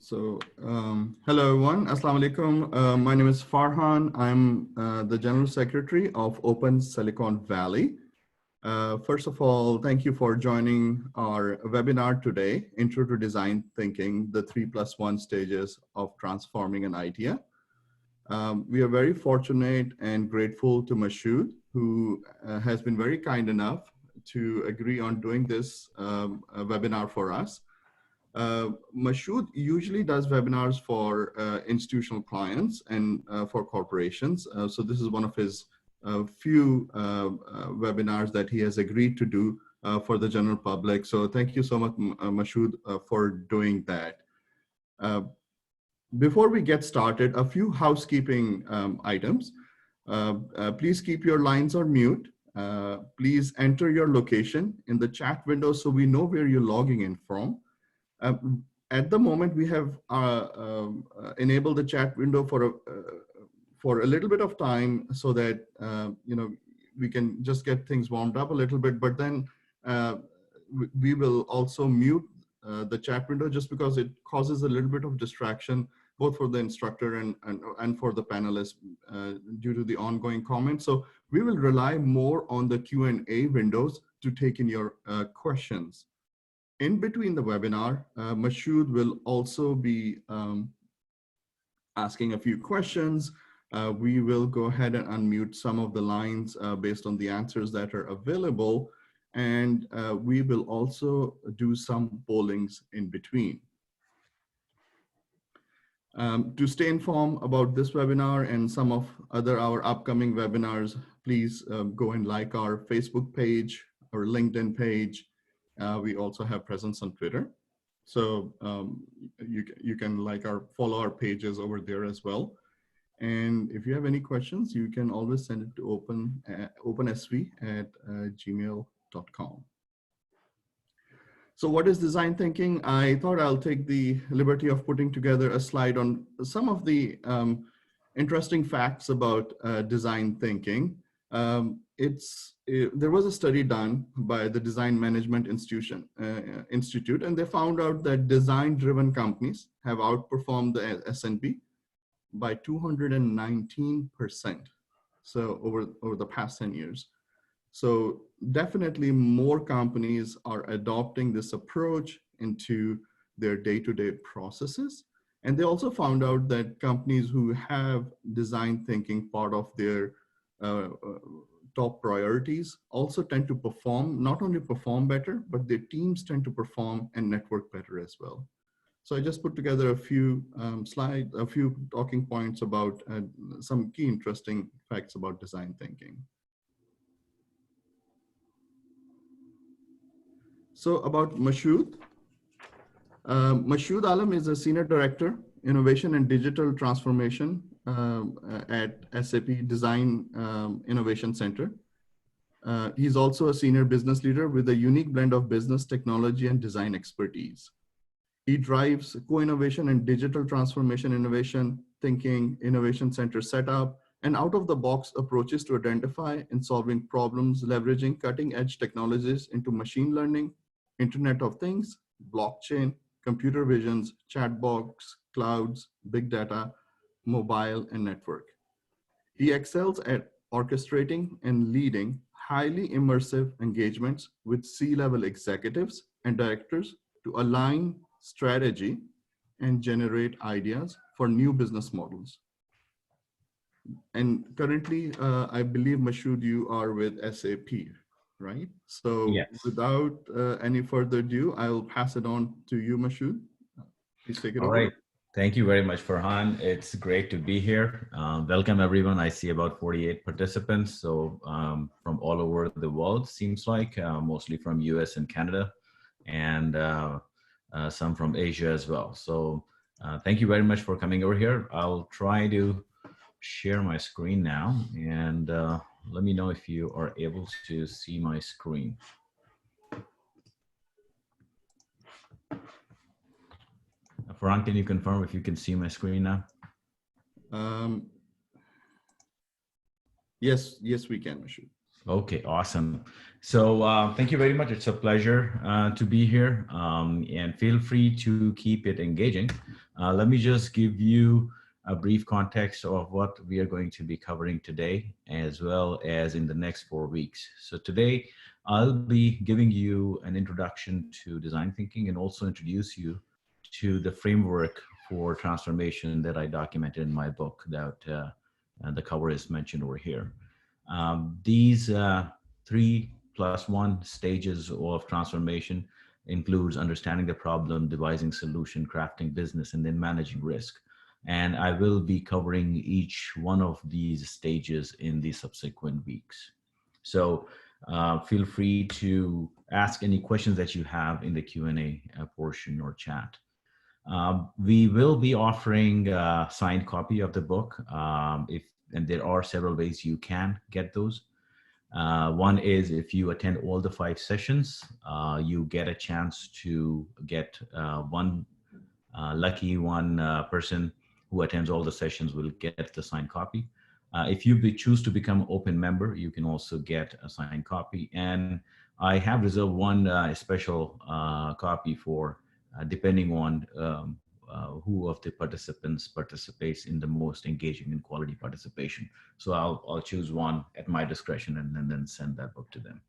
Hello everyone. Assalamu alaikum. My name is Farhan. I'm the General Secretary of Open Silicon Valley. First of all, thank you for joining our webinar today, Intro to Design Thinking, the 3+1 stages of transforming an idea. We are very fortunate and grateful to Mashhood, who has been very kind enough to agree on doing this webinar for us. Mashhood usually does webinars for institutional clients and for corporations. So this is one of his few webinars that he has agreed to do for the general public. So thank you so much, Mashhood, for doing that. Before we get started, a few housekeeping items. Please keep your lines on mute. Please enter your location in the chat window so we know where you're logging in from. At the moment, we have enabled the chat window for a little bit of time so that we can just get things warmed up a little bit. But then we will also mute the chat window just because it causes a little bit of distraction, both for the instructor and for the panelists due to the ongoing comments. So we will rely more on the Q&A windows to take in your questions. In between the webinar, Mashhood will also be asking a few questions. We will go ahead and unmute some of the lines based on the answers that are available. And we will also do some pollings in between. To stay informed about this webinar and some of our upcoming webinars, please go and like our Facebook page or LinkedIn page. We also have presence on Twitter. So you can follow our pages over there as well. And if you have any questions, you can always send it to opensv@gmail.com. So what is design thinking? I thought I'll take the liberty of putting together a slide on some of the interesting facts about design thinking. There was a study done by the Design Management Institute, and they found out that design-driven companies have outperformed the S&P by 219%. So over the past 10 years. So definitely more companies are adopting this approach into their day-to-day processes. And they also found out that companies who have design thinking part of their top priorities also tend to not only perform better, but their teams tend to perform and network better as well. So I just put together a few slides, a few talking points about some key interesting facts about design thinking. So about Mashhood. Mashhood Alam is a Senior Director, Innovation and Digital Transformation at SAP Design Innovation Center. He's also a senior business leader with a unique blend of business, technology, and design expertise. He drives co-innovation and digital transformation innovation thinking, innovation center setup, and out-of-the-box approaches to identify and solving problems, leveraging cutting-edge technologies into machine learning, Internet of Things, blockchain, computer visions, chatbots, clouds, big data, mobile, and network. He excels at orchestrating and leading highly immersive engagements with C-level executives and directors to align strategy and generate ideas for new business models. And currently, I believe, Mashhood, you are with SAP, right? So yes. Without any further ado, I'll pass it on to you, Mashhood. Please take it over. All right. Thank you very much, Farhan. It's great to be here. Welcome, everyone. I see about 48 participants. So from all over the world, seems like, mostly from US and Canada, and some from Asia as well. So thank you very much for coming over here. I'll try to share my screen now, and let me know if you are able to see my screen. Farhan, can you confirm if you can see my screen now? Yes, we can, Mashhood. Okay, awesome. So thank you very much. It's a pleasure to be here, and feel free to keep it engaging. Let me just give you a brief context of what we are going to be covering today, as well as in the next 4 weeks. So today, I'll be giving you an introduction to design thinking and also introduce you to the framework for transformation that I documented in my book that the cover is mentioned over here. These 3+1 stages of transformation includes understanding the problem, devising solution, crafting business, and then managing risk. And I will be covering each one of these stages in the subsequent weeks. So feel free to ask any questions that you have in the Q&A portion or chat. We will be offering a signed copy of the book, and there are several ways you can get those. One is if you attend all the 5 sessions, you get a chance to get one person who attends all the sessions will get the signed copy. If you choose to become open member, you can also get a signed copy. And I have reserved one special copy for depending on who of the participants participates in the most engaging and quality participation. So I'll choose one at my discretion and then send that book to them.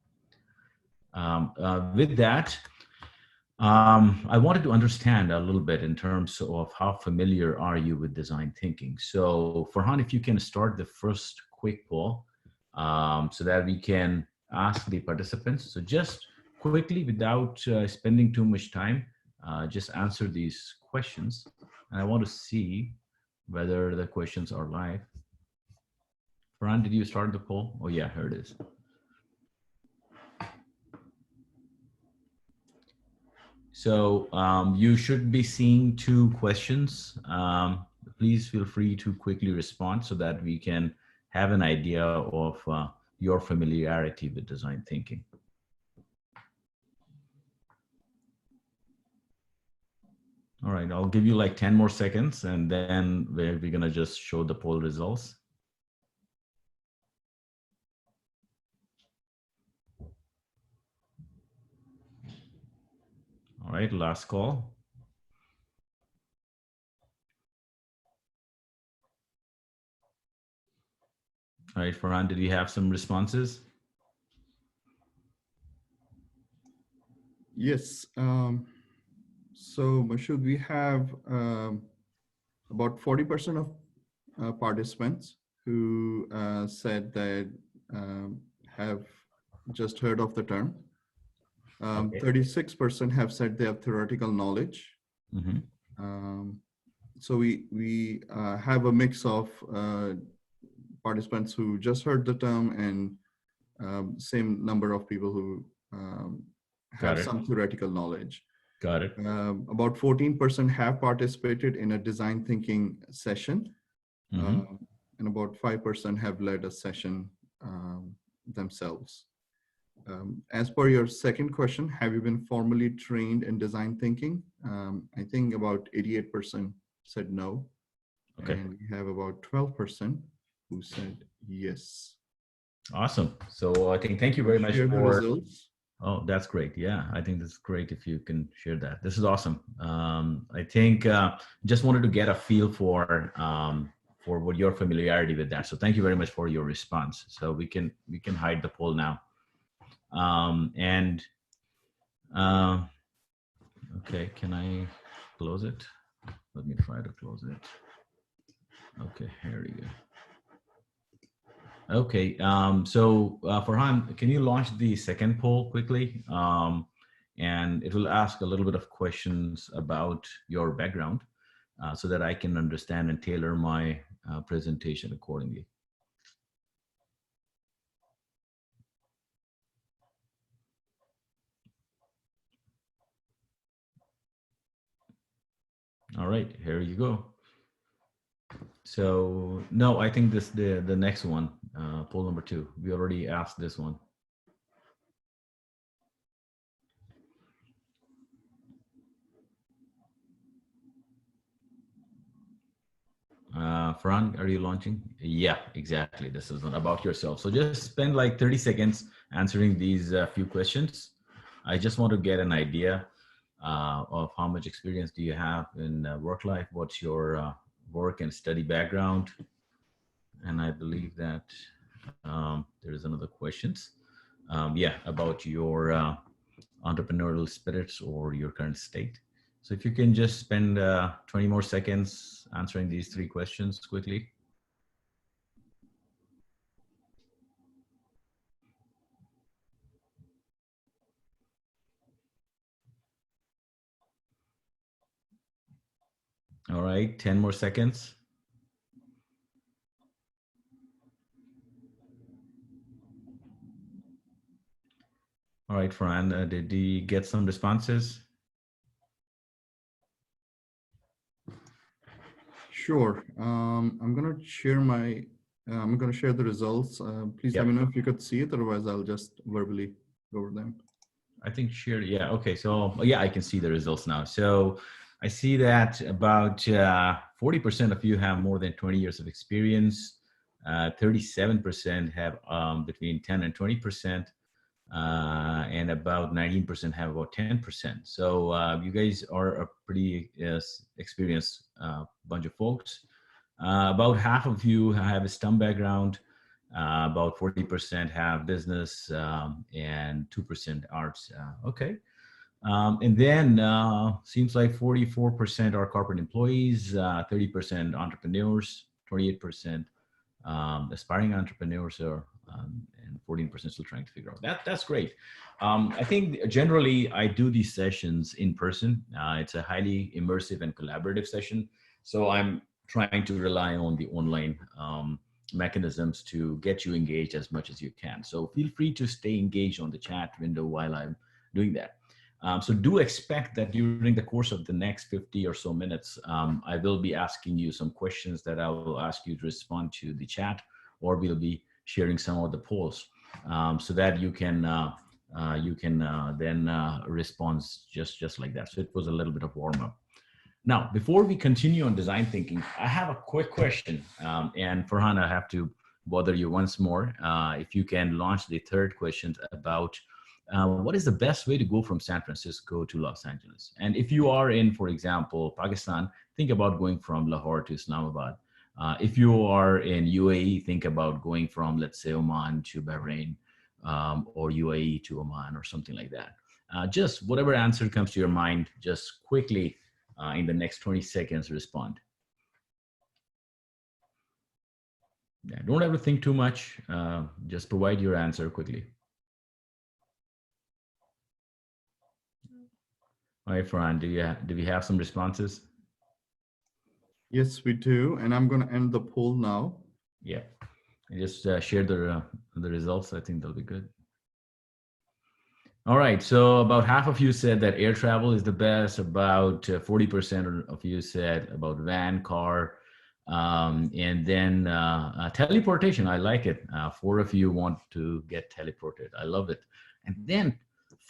With that, I wanted to understand a little bit in terms of how familiar are you with design thinking. So Farhan, if you can start the first quick poll so that we can ask the participants. So just quickly, without spending too much time, just answer these questions. And I want to see whether the questions are live. Farhan, did you start the poll? Oh yeah, here it is. So you should be seeing 2 questions. Please feel free to quickly respond so that we can have an idea of your familiarity with design thinking. All right, I'll give you like 10 more seconds and then we're gonna just show the poll results. All right, last call. All right, Farhan, did you have some responses? Yes. So Mashhood, we have about 40% of participants who said that have just heard of the term. 36% have said they have theoretical knowledge. Mm-hmm. So we have a mix of participants who just heard the term and same number of people who have some theoretical knowledge. Got it. About 14% have participated in a design thinking session, mm-hmm. And about 5% have led a session themselves. As per your second question, have you been formally trained in design thinking? I think about 88% said no. Okay. And we have about 12% who said yes. Awesome. So I think thank you very much for the results. Oh, that's great. Yeah, I think that's great if you can share that. This is awesome. I think just wanted to get a feel for what your familiarity with that. So thank you very much for your response. So we can hide the poll now. Okay, can I close it? Let me try to close it. Okay, here we go. Okay, so Farhan, can you launch the second poll quickly? And it will ask a little bit of questions about your background so that I can understand and tailor my presentation accordingly. All right, here you go. So no, I think the next one, poll number 2. We already asked this one. Farhan, are you launching? Yeah, exactly. This is one about yourself. So just spend like 30 seconds answering these few questions. I just want to get an idea of how much experience do you have in work life? What's your work and study background? And I believe that there is another questions. Yeah, about your entrepreneurial spirits or your current state. So if you can just spend 20 more seconds answering these three questions quickly. All right, 10 more seconds. All right, Farhan, did you get some responses? Sure. I'm gonna share I'm gonna share the results. Please let me know if you could see it. Otherwise, I'll just verbally go over them. I think share. Yeah. Okay. So yeah, I can see the results now. So I see that about 40% of you have more than 20 years of experience. 37% have between 10 and 20%. And about 19% have about 10%. So you guys are a pretty experienced bunch of folks. About half of you have a STEM background. About 40% have business and 2% arts. Okay. And then seems like 44% are corporate employees, 30% entrepreneurs, 28% aspiring entrepreneurs are, and 14% still trying to figure out. That's great. I think generally I do these sessions in person. It's a highly immersive and collaborative session. So I'm trying to rely on the online mechanisms to get you engaged as much as you can. So feel free to stay engaged on the chat window while I'm doing that. So do expect that during the course of the next 50 or so minutes, I will be asking you some questions that I will ask you to respond to the chat, or we'll be sharing some of the polls so that you can then respond just like that. So it was a little bit of warm up. Now, before we continue on design thinking, I have a quick question. And Farhan, I have to bother you once more. If you can launch the third question about what is the best way to go from San Francisco to Los Angeles? And if you are in, for example, Pakistan, think about going from Lahore to Islamabad. If you are in UAE, think about going from, let's say, Oman to Bahrain, or UAE to Oman or something like that. Just whatever answer comes to your mind, just quickly in the next 20 seconds, respond. Yeah, don't ever think too much. Just provide your answer quickly. All right, Farhan, do we have some responses? Yes, we do. And I'm going to end the poll now. Yeah, and just share the results. I think that'll be good. All right, so about half of you said that air travel is the best. About 40% of you said about van, car, and then teleportation. I like it. 4 of you want to get teleported. I love it. And then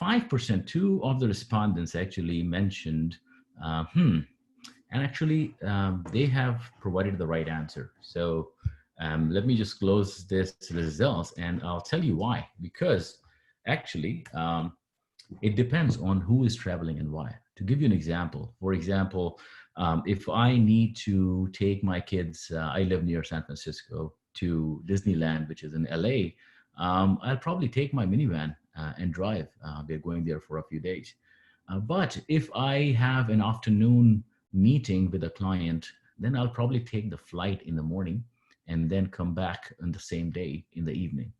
5%, 2 of the respondents actually mentioned, and actually they have provided the right answer. So let me just close this results and I'll tell you why. Because actually, it depends on who is traveling and why. To give you an example, for example, if I need to take my kids, I live near San Francisco, to Disneyland, which is in LA, I'll probably take my minivan and drive. We're going there for a few days. But if I have an afternoon meeting with a client, then I'll probably take the flight in the morning and then come back on the same day in the evening.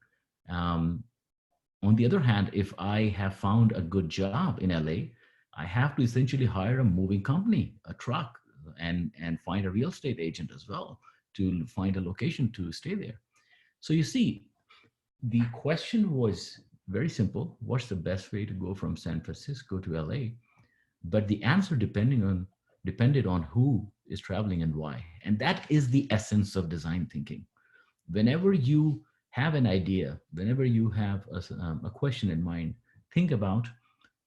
On the other hand, if I have found a good job in LA, I have to essentially hire a moving company, a truck, and find a real estate agent as well to find a location to stay there. So you see, the question was very simple. What's the best way to go from San Francisco to LA? But the answer depended on who is traveling and why. And that is the essence of design thinking. Whenever you have an idea, whenever you have a question in mind, think about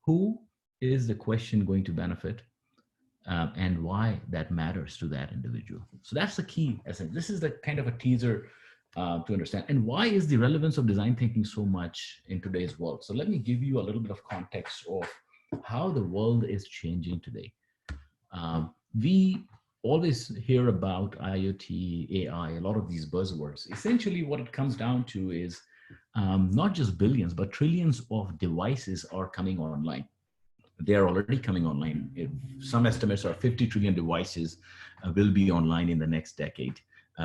who is the question going to benefit and why that matters to that individual. So that's the key essence. This is the kind of a teaser to understand. And why is the relevance of design thinking so much in today's world? So let me give you a little bit of context of how the world is changing today. We always hear about IoT, AI, a lot of these buzzwords. Essentially, what it comes down to is not just billions, but trillions of devices are coming online. They are already coming online. Some estimates are 50 trillion devices will be online in the next decade,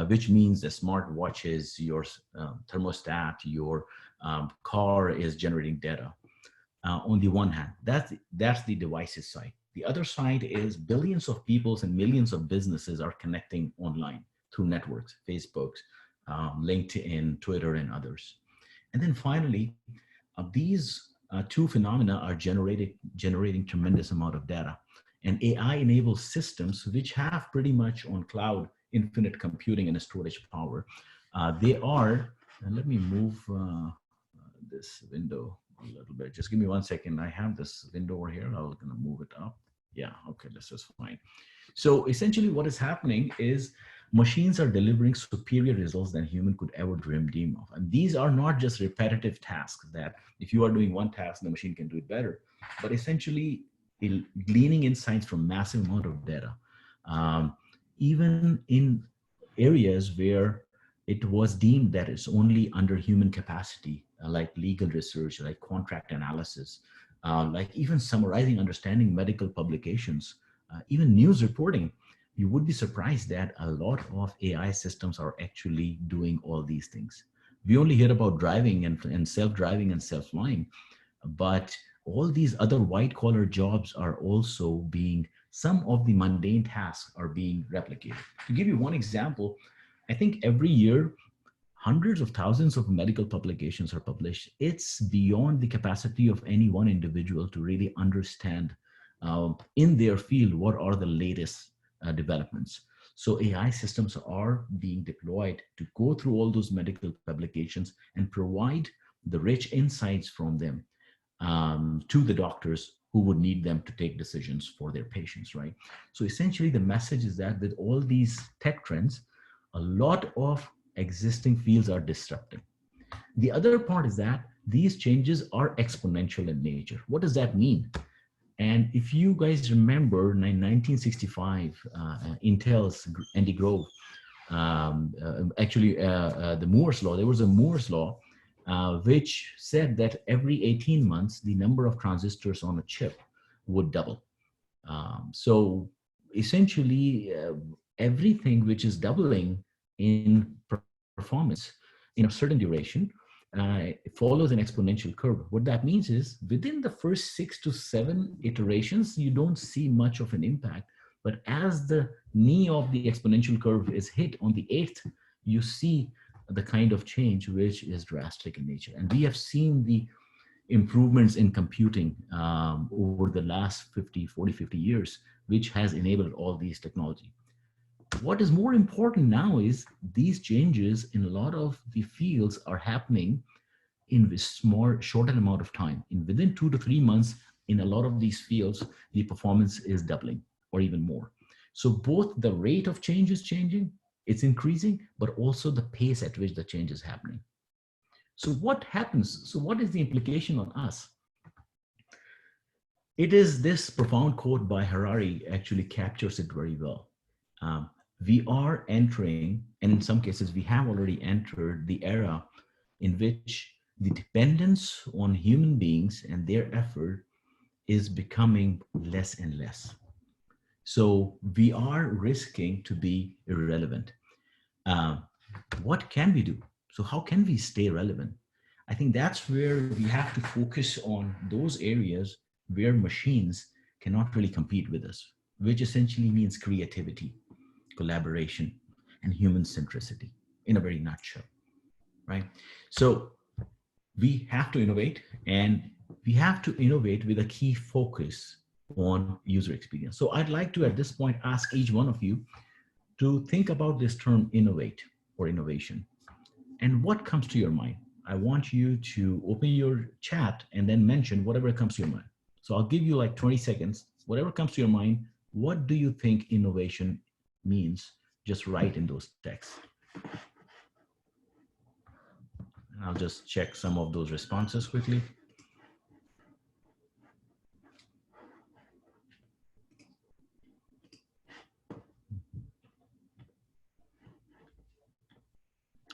which means the smart watches, your thermostat, your car is generating data. On the one hand, that's the devices side. The other side is billions of peoples and millions of businesses are connecting online through networks, Facebook, LinkedIn, Twitter, and others. And then finally, these two phenomena are generating tremendous amount of data. And AI enables systems which have pretty much on cloud infinite computing and storage power. They are, and let me move this window a little bit. Just give me 1 second. I have this window over here. I'm gonna move it up. Yeah, okay, this is fine. So essentially what is happening is machines are delivering superior results than human could ever dream of. And these are not just repetitive tasks that if you are doing one task, the machine can do it better, but essentially gleaning insights from massive amount of data. Even in areas where it was deemed that it's only under human capacity, like legal research, like contract analysis, like even summarizing, understanding medical publications, even news reporting, you would be surprised that a lot of AI systems are actually doing all these things. We only hear about driving and self-driving and self-flying, but all these other white collar jobs are also being, some of the mundane tasks are being replicated. To give you one example, I think every year, hundreds of thousands of medical publications are published. It's beyond the capacity of any one individual to really understand in their field what are the latest developments. So AI systems are being deployed to go through all those medical publications and provide the rich insights from them to the doctors who would need them to take decisions for their patients, right? So essentially the message is that with all these tech trends, a lot of existing fields are disrupting. The other part is that these changes are exponential in nature. What does that mean? And if you guys remember in 1965, Intel's Andy Grove, the Moore's law, there was a Moore's law, which said that every 18 months, the number of transistors on a chip would double. So essentially, everything which is doubling in performance in a certain duration follows an exponential curve. What that means is within the first 6 to 7 iterations, you don't see much of an impact. But as the knee of the exponential curve is hit on the 8th, you see the kind of change which is drastic in nature. And we have seen the improvements in computing over the last 50 years, which has enabled all these technology. What is more important now is these changes in a lot of the fields are happening in this shorter amount of time. In within 2 to 3 months, in a lot of these fields, the performance is doubling or even more. So both the rate of change is changing, it's increasing, but also the pace at which the change is happening. So what happens? So what is the implication on us? It is this profound quote by Harari actually captures it very well. We are entering, and in some cases we have already entered the era in which the dependence on human beings and their effort is becoming less and less. So we are risking to be irrelevant. What can we do? So how can we stay relevant? I think that's where we have to focus on those areas where machines cannot really compete with us, which essentially means creativity, collaboration, and human centricity in a very nutshell, right? So we have to innovate, and we have to innovate with a key focus on user experience. So I'd like to, at this point, ask each one of you to think about this term innovate or innovation. And what comes to your mind? I want you to open your chat and then mention whatever comes to your mind. So I'll give you like 20 seconds. Whatever comes to your mind, what do you think innovation means? Just write in those texts. And I'll just check some of those responses quickly.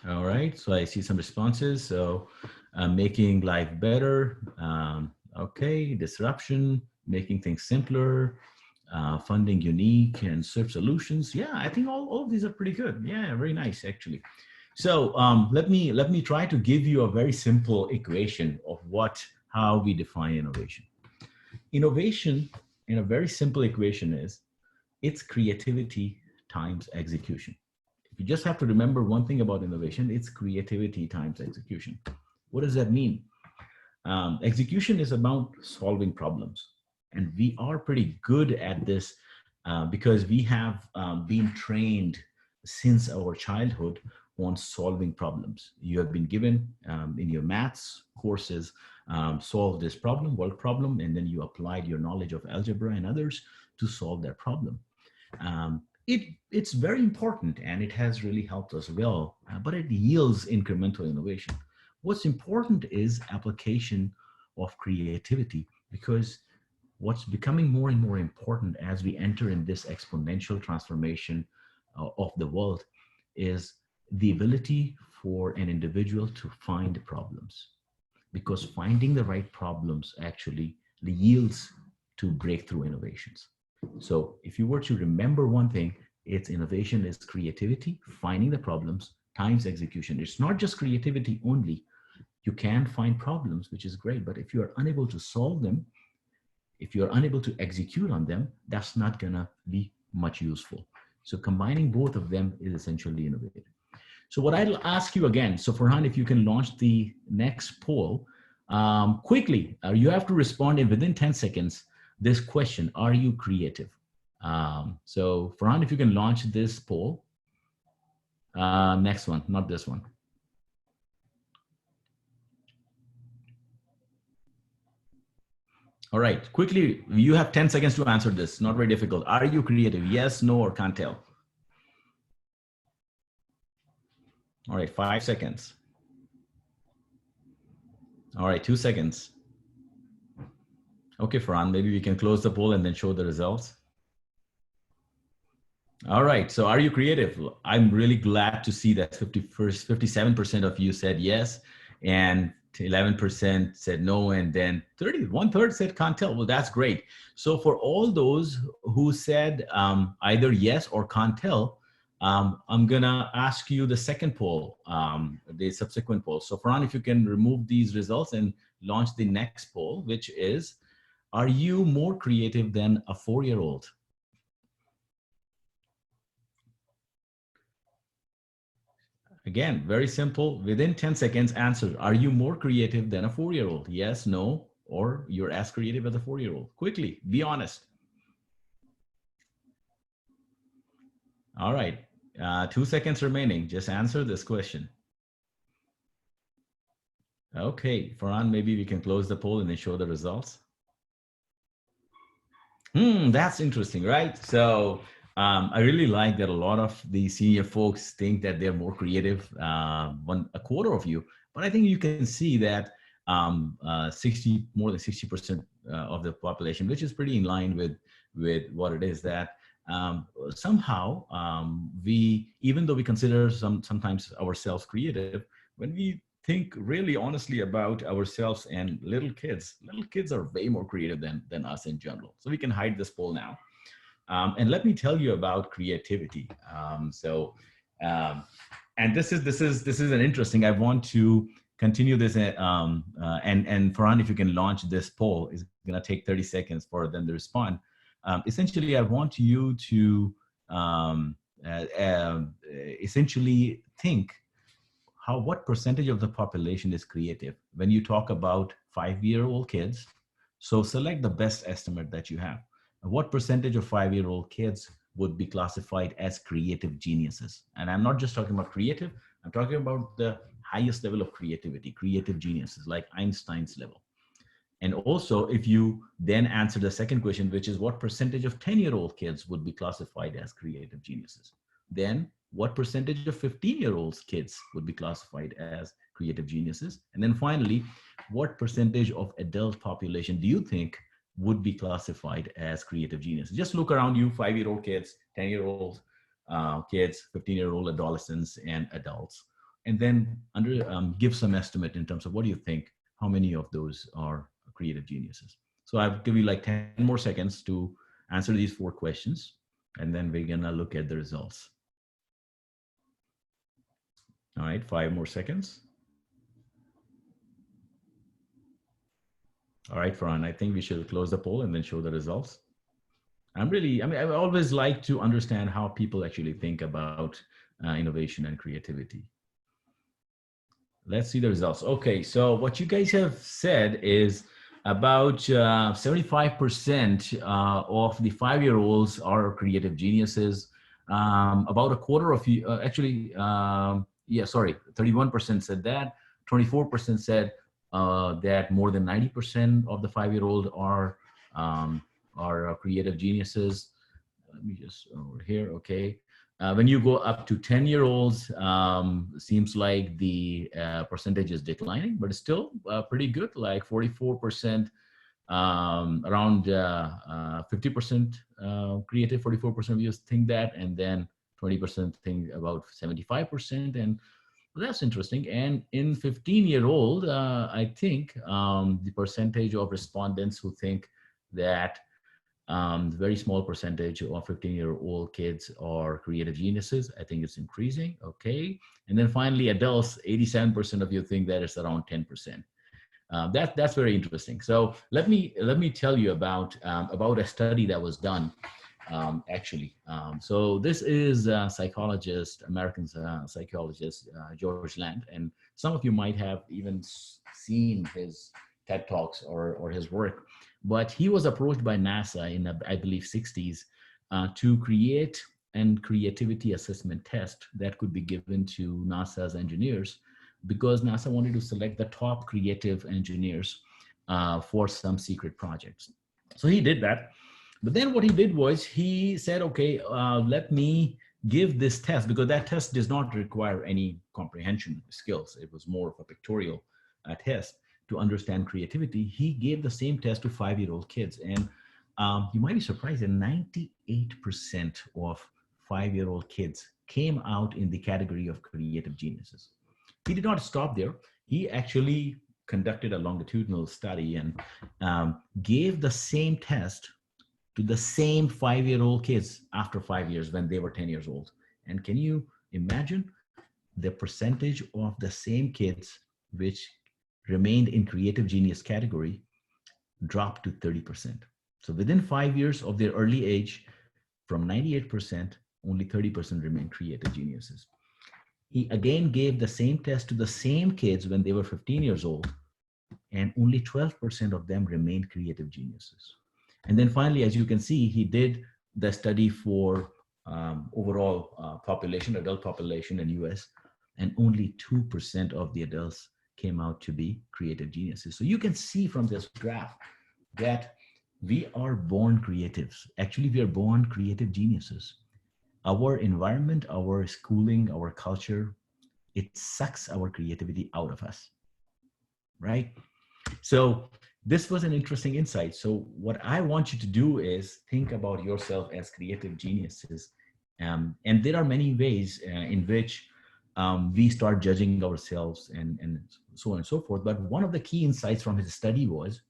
All right, so I see some responses. So making life better, okay, disruption, making things simpler, funding unique and serve solutions. Yeah, I think all of these are pretty good. Yeah, very nice actually. So let me try to give you a very simple equation of how we define innovation. Innovation in a very simple equation is it's creativity times execution. If you just have to remember one thing about innovation, it's creativity times execution. What does that mean? Execution is about solving problems. And we are pretty good at this because we have been trained since our childhood on solving problems. You have been given in your maths courses, solve this problem, world problem, and then you applied your knowledge of algebra and others to solve that problem. It's very important and it has really helped us well, but it yields incremental innovation. What's important is application of creativity, because what's becoming more and more important as we enter in this exponential transformation of the world is the ability for an individual to find problems, because finding the right problems actually yields to breakthrough innovations. So if you were to remember one thing, it's innovation is creativity, finding the problems times execution. It's not just creativity only. You can find problems, which is great, but if you are unable to solve them, if you're unable to execute on them, that's not gonna be much useful. So combining both of them is essentially innovative. So what I'll ask you again, so Farhan, if you can launch the next poll quickly, you have to respond in within 10 seconds, this question, are you creative? So Farhan, if you can launch this poll, next one, not this one. All right, quickly, you have 10 seconds to answer this. Not very difficult. Are you creative? Yes, no, or can't tell? All right, 5 seconds. All right, 2 seconds. Okay, Farhan, maybe we can close the poll and then show the results. All right, so are you creative? I'm really glad to see that 57% of you said yes, and 11% said no, and then 1/3 said can't tell. Well, that's great. So for all those who said either yes or can't tell, I'm gonna ask you the second poll, the subsequent poll. So Farhan, if you can remove these results and launch the next poll, which is, are you more creative than a 4-year-old? Again, very simple. Within 10 seconds, answer. Are you more creative than a 4-year-old? Yes, no, or you're as creative as a 4-year-old. Quickly, be honest. All right, 2 seconds remaining. Just answer this question. Okay, Farhan, maybe we can close the poll and then show the results. That's interesting, right? So I really like that a lot of the senior folks think that they're more creative, a quarter of you, but I think you can see that more than 60% of the population, which is pretty in line with what it is, that somehow we, even though we consider sometimes ourselves creative, when we think really honestly about ourselves and little kids are way more creative than us in general. So we can hide this poll now. And let me tell you about creativity. And this is an interesting, I want to continue this and Farhan, if you can launch this poll, it's gonna take 30 seconds for them to respond. Essentially, I want you to essentially think what percentage of the population is creative when you talk about 5-year-old kids. So select the best estimate that you have. What percentage of 5-year-old kids would be classified as creative geniuses? And I'm not just talking about creative, I'm talking about the highest level of creativity, creative geniuses like Einstein's level. And also, if you then answer the second question, which is what percentage of 10-year-old kids would be classified as creative geniuses? Then what percentage of 15-year-old kids would be classified as creative geniuses? And then finally, what percentage of adult population do you think would be classified as creative geniuses? Just look around you, 5-year-old kids, 10-year-old kids, 15-year-old adolescents and adults. and then give some estimate in terms of what do you think, how many of those are creative geniuses. So I'll give you like 10 more seconds to answer these 4 questions, and then we're gonna look at the results. All right, 5 more seconds. All right, Farhan, I think we should close the poll and then show the results. I always like to understand how people actually think about innovation and creativity. Let's see the results. Okay, so what you guys have said is about 75% of the 5-year-olds are creative geniuses. About a quarter of you, 31% said that. 24% said that more than 90% of the 5-year-old are creative geniuses. Let me just over here. Okay. When you go up to 10-year-olds, seems like the percentage is declining, but it's still pretty good, like 44%, around 50% creative, 44% of you think that, and then 20% think about 75%. And well, that's interesting. And in 15-year-old, I think the percentage of respondents who think that very small percentage of 15-year-old kids are creative geniuses. I think it's increasing. Okay. And then finally, adults, 87% of you think that it's around 10%. That's very interesting. So let me tell you about a study that was done actually. So this is a psychologist, American psychologist, George Land, and some of you might have even seen his TED Talks or his work. But he was approached by NASA in, I believe, 60s to create an creativity assessment test that could be given to NASA's engineers, because NASA wanted to select the top creative engineers for some secret projects. So he did that. But then what he did was he said, okay, let me give this test, because that test does not require any comprehension skills. It was more of a pictorial test to understand creativity. He gave the same test to 5-year-old kids. And you might be surprised that 98% of 5-year-old kids came out in the category of creative geniuses. He did not stop there. He actually conducted a longitudinal study and gave the same test to the same 5-year-old kids after 5 years when they were 10 years old. And can you imagine the percentage of the same kids which remained in creative genius category dropped to 30%. So within 5 years of their early age, from 98%, only 30% remained creative geniuses. He again gave the same test to the same kids when they were 15 years old, and only 12% of them remained creative geniuses. And then finally, as you can see, he did the study for overall population, adult population in US, and only 2% of the adults came out to be creative geniuses. So you can see from this graph that we are born creatives. Actually, we are born creative geniuses. Our environment, our schooling, our culture, it sucks our creativity out of us, right? So this was an interesting insight. So what I want you to do is think about yourself as creative geniuses. And there are many ways in which we start judging ourselves and so on and so forth. But one of the key insights from his study was,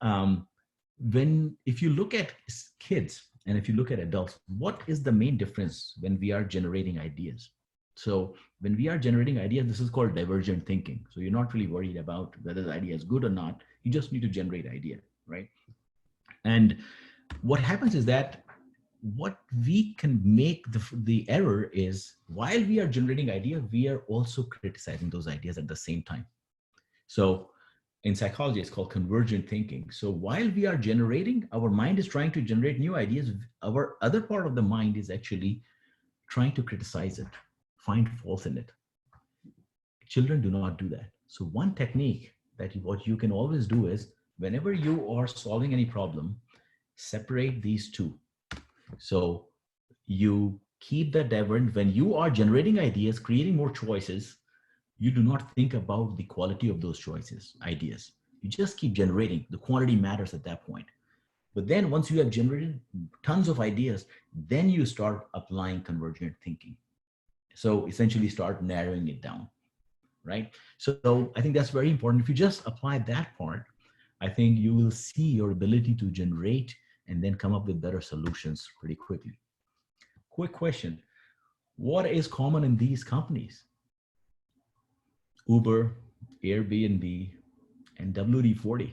if you look at kids and if you look at adults, what is the main difference when we are generating ideas? So when we are generating ideas, this is called divergent thinking. So you're not really worried about whether the idea is good or not. You just need to generate idea, right? And what happens is that what we can make the error is, while we are generating ideas, we are also criticizing those ideas at the same time. So in psychology, it's called convergent thinking. So while we are generating, our mind is trying to generate new ideas. Our other part of the mind is actually trying to criticize it, find faults in it. Children do not do that. So one technique that what you can always do is, whenever you are solving any problem, separate these two. So you keep the divergent. When you are generating ideas, creating more choices, you do not think about the quality of those ideas. You just keep generating. The quantity matters at that point. But then once you have generated tons of ideas, then you start applying convergent thinking. So essentially start narrowing it down, right? So I think that's very important. If you just apply that part, I think you will see your ability to generate and then come up with better solutions pretty quickly. Quick question. What is common in these companies? Uber, Airbnb, and WD-40,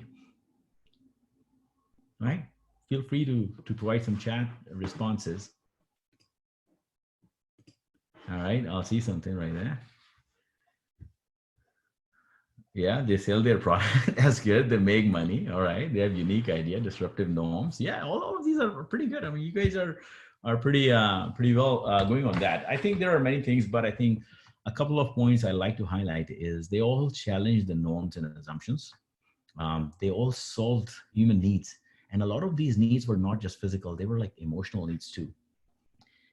right? Feel free to provide some chat responses. All right, I'll see something right there. Yeah, they sell their product. That's good. They make money. All right. They have unique idea, disruptive norms. Yeah, all of these are pretty good. I mean, you guys are pretty well going on that. I think there are many things, but I think a couple of points I like to highlight is they all challenge the norms and assumptions. They all solved human needs, and a lot of these needs were not just physical; they were like emotional needs too.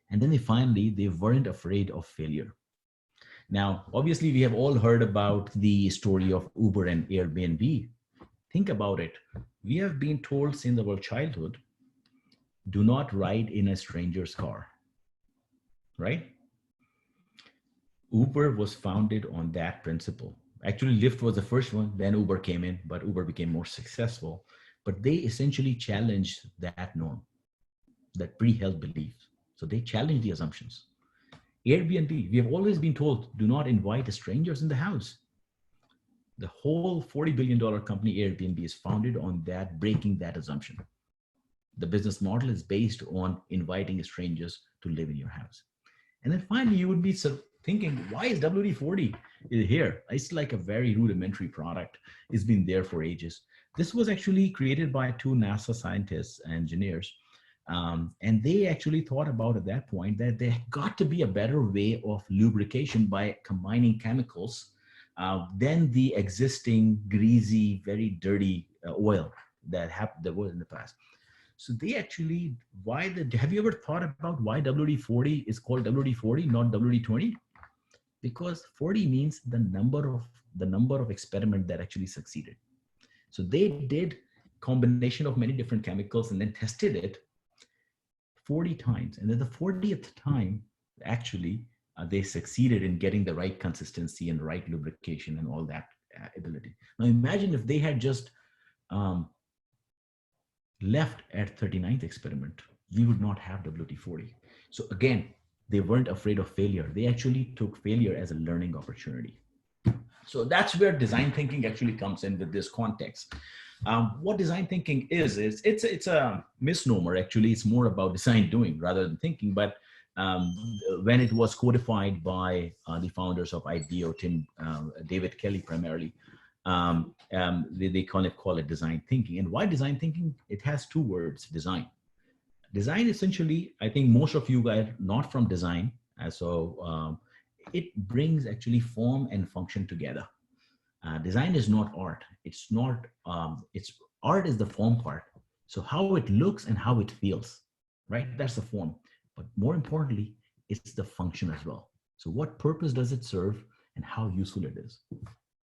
And then they weren't afraid of failure. Now, obviously, we have all heard about the story of Uber and Airbnb. Think about it. We have been told since our childhood, do not ride in a stranger's car, right? Uber was founded on that principle. Actually, Lyft was the first one, then Uber came in, but Uber became more successful. But they essentially challenged that norm, that pre-held belief. So they challenged the assumptions. Airbnb, we have always been told, do not invite strangers in the house. The whole $40 billion company Airbnb is founded on that, breaking that assumption. The business model is based on inviting strangers to live in your house. And then finally, you would be thinking, why is WD-40 here? It's like a very rudimentary product. It's been there for ages. This was actually created by two NASA scientists and engineers. And they actually thought about at that point that there got to be a better way of lubrication by combining chemicals than the existing greasy, very dirty oil that was in the past. So they actually, have you ever thought about why WD-40 is called WD-40, not WD-20? Because 40 means the number of experiments that actually succeeded. So they did combination of many different chemicals and then tested it 40 times. And then the 40th time, actually, they succeeded in getting the right consistency and right lubrication and all that ability. Now imagine if they had just left at 39th experiment, we would not have WD-40. So again, they weren't afraid of failure. They actually took failure as a learning opportunity. So that's where design thinking actually comes in with this context. What design thinking is it's a misnomer. Actually, it's more about design doing rather than thinking. But when it was codified by the founders of IDEO, David Kelly primarily, they call it design thinking. And why design thinking? It has two words: design. Design essentially, I think most of you guys are not from design, it brings actually form and function together. Design is not art. It's not. It's art is the form part. So how it looks and how it feels, right? That's the form. But more importantly, it's the function as well. So what purpose does it serve, and how useful it is?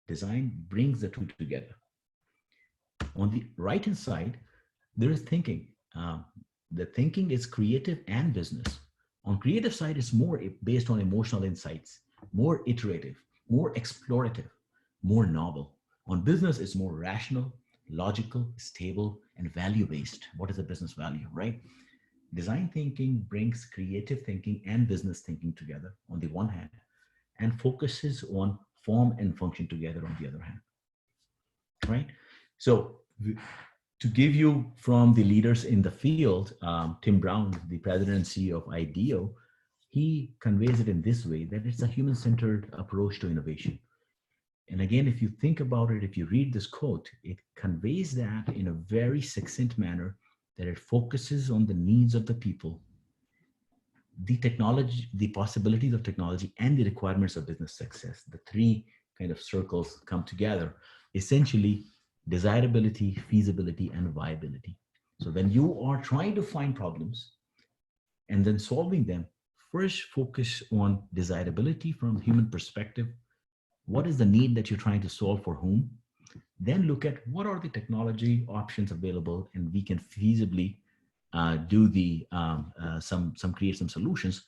Design brings the two together. On the right-hand side, there is thinking. The thinking is creative and business. On creative side, it's more based on emotional insights, more iterative, more explorative, more novel. On business, it's more rational, logical, stable, and value-based. What is a business value, right? Design thinking brings creative thinking and business thinking together on the one hand, and focuses on form and function together on the other hand, right? So to give you from the leaders in the field, Tim Brown, the president and CEO of IDEO, he conveys it in this way, that it's a human-centered approach to innovation. And again, if you think about it, if you read this quote, it conveys that in a very succinct manner, that it focuses on the needs of the people, the technology, the possibilities of technology, and the requirements of business success. The three kind of circles come together. Essentially, desirability, feasibility, and viability. So when you are trying to find problems and then solving them, first focus on desirability from human perspective. What is the need that you're trying to solve for whom? Then look at what are the technology options available, and we can feasibly create some solutions.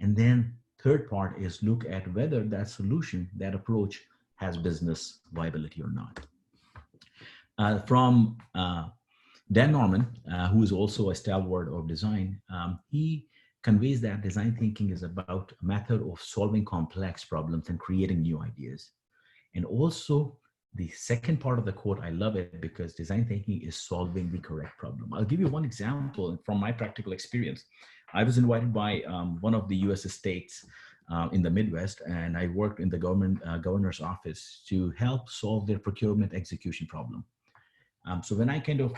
And then Third part is look at whether that solution, that approach has business viability or not. From Dan Norman, who is also a stalwart of design, he conveys that design thinking is about a method of solving complex problems and creating new ideas. And also, the second part of the quote, I love it because design thinking is solving the correct problem. I'll give you one example from my practical experience. I was invited by one of the US states in the Midwest, and I worked in the governor's office to help solve their procurement execution problem. So when I kind of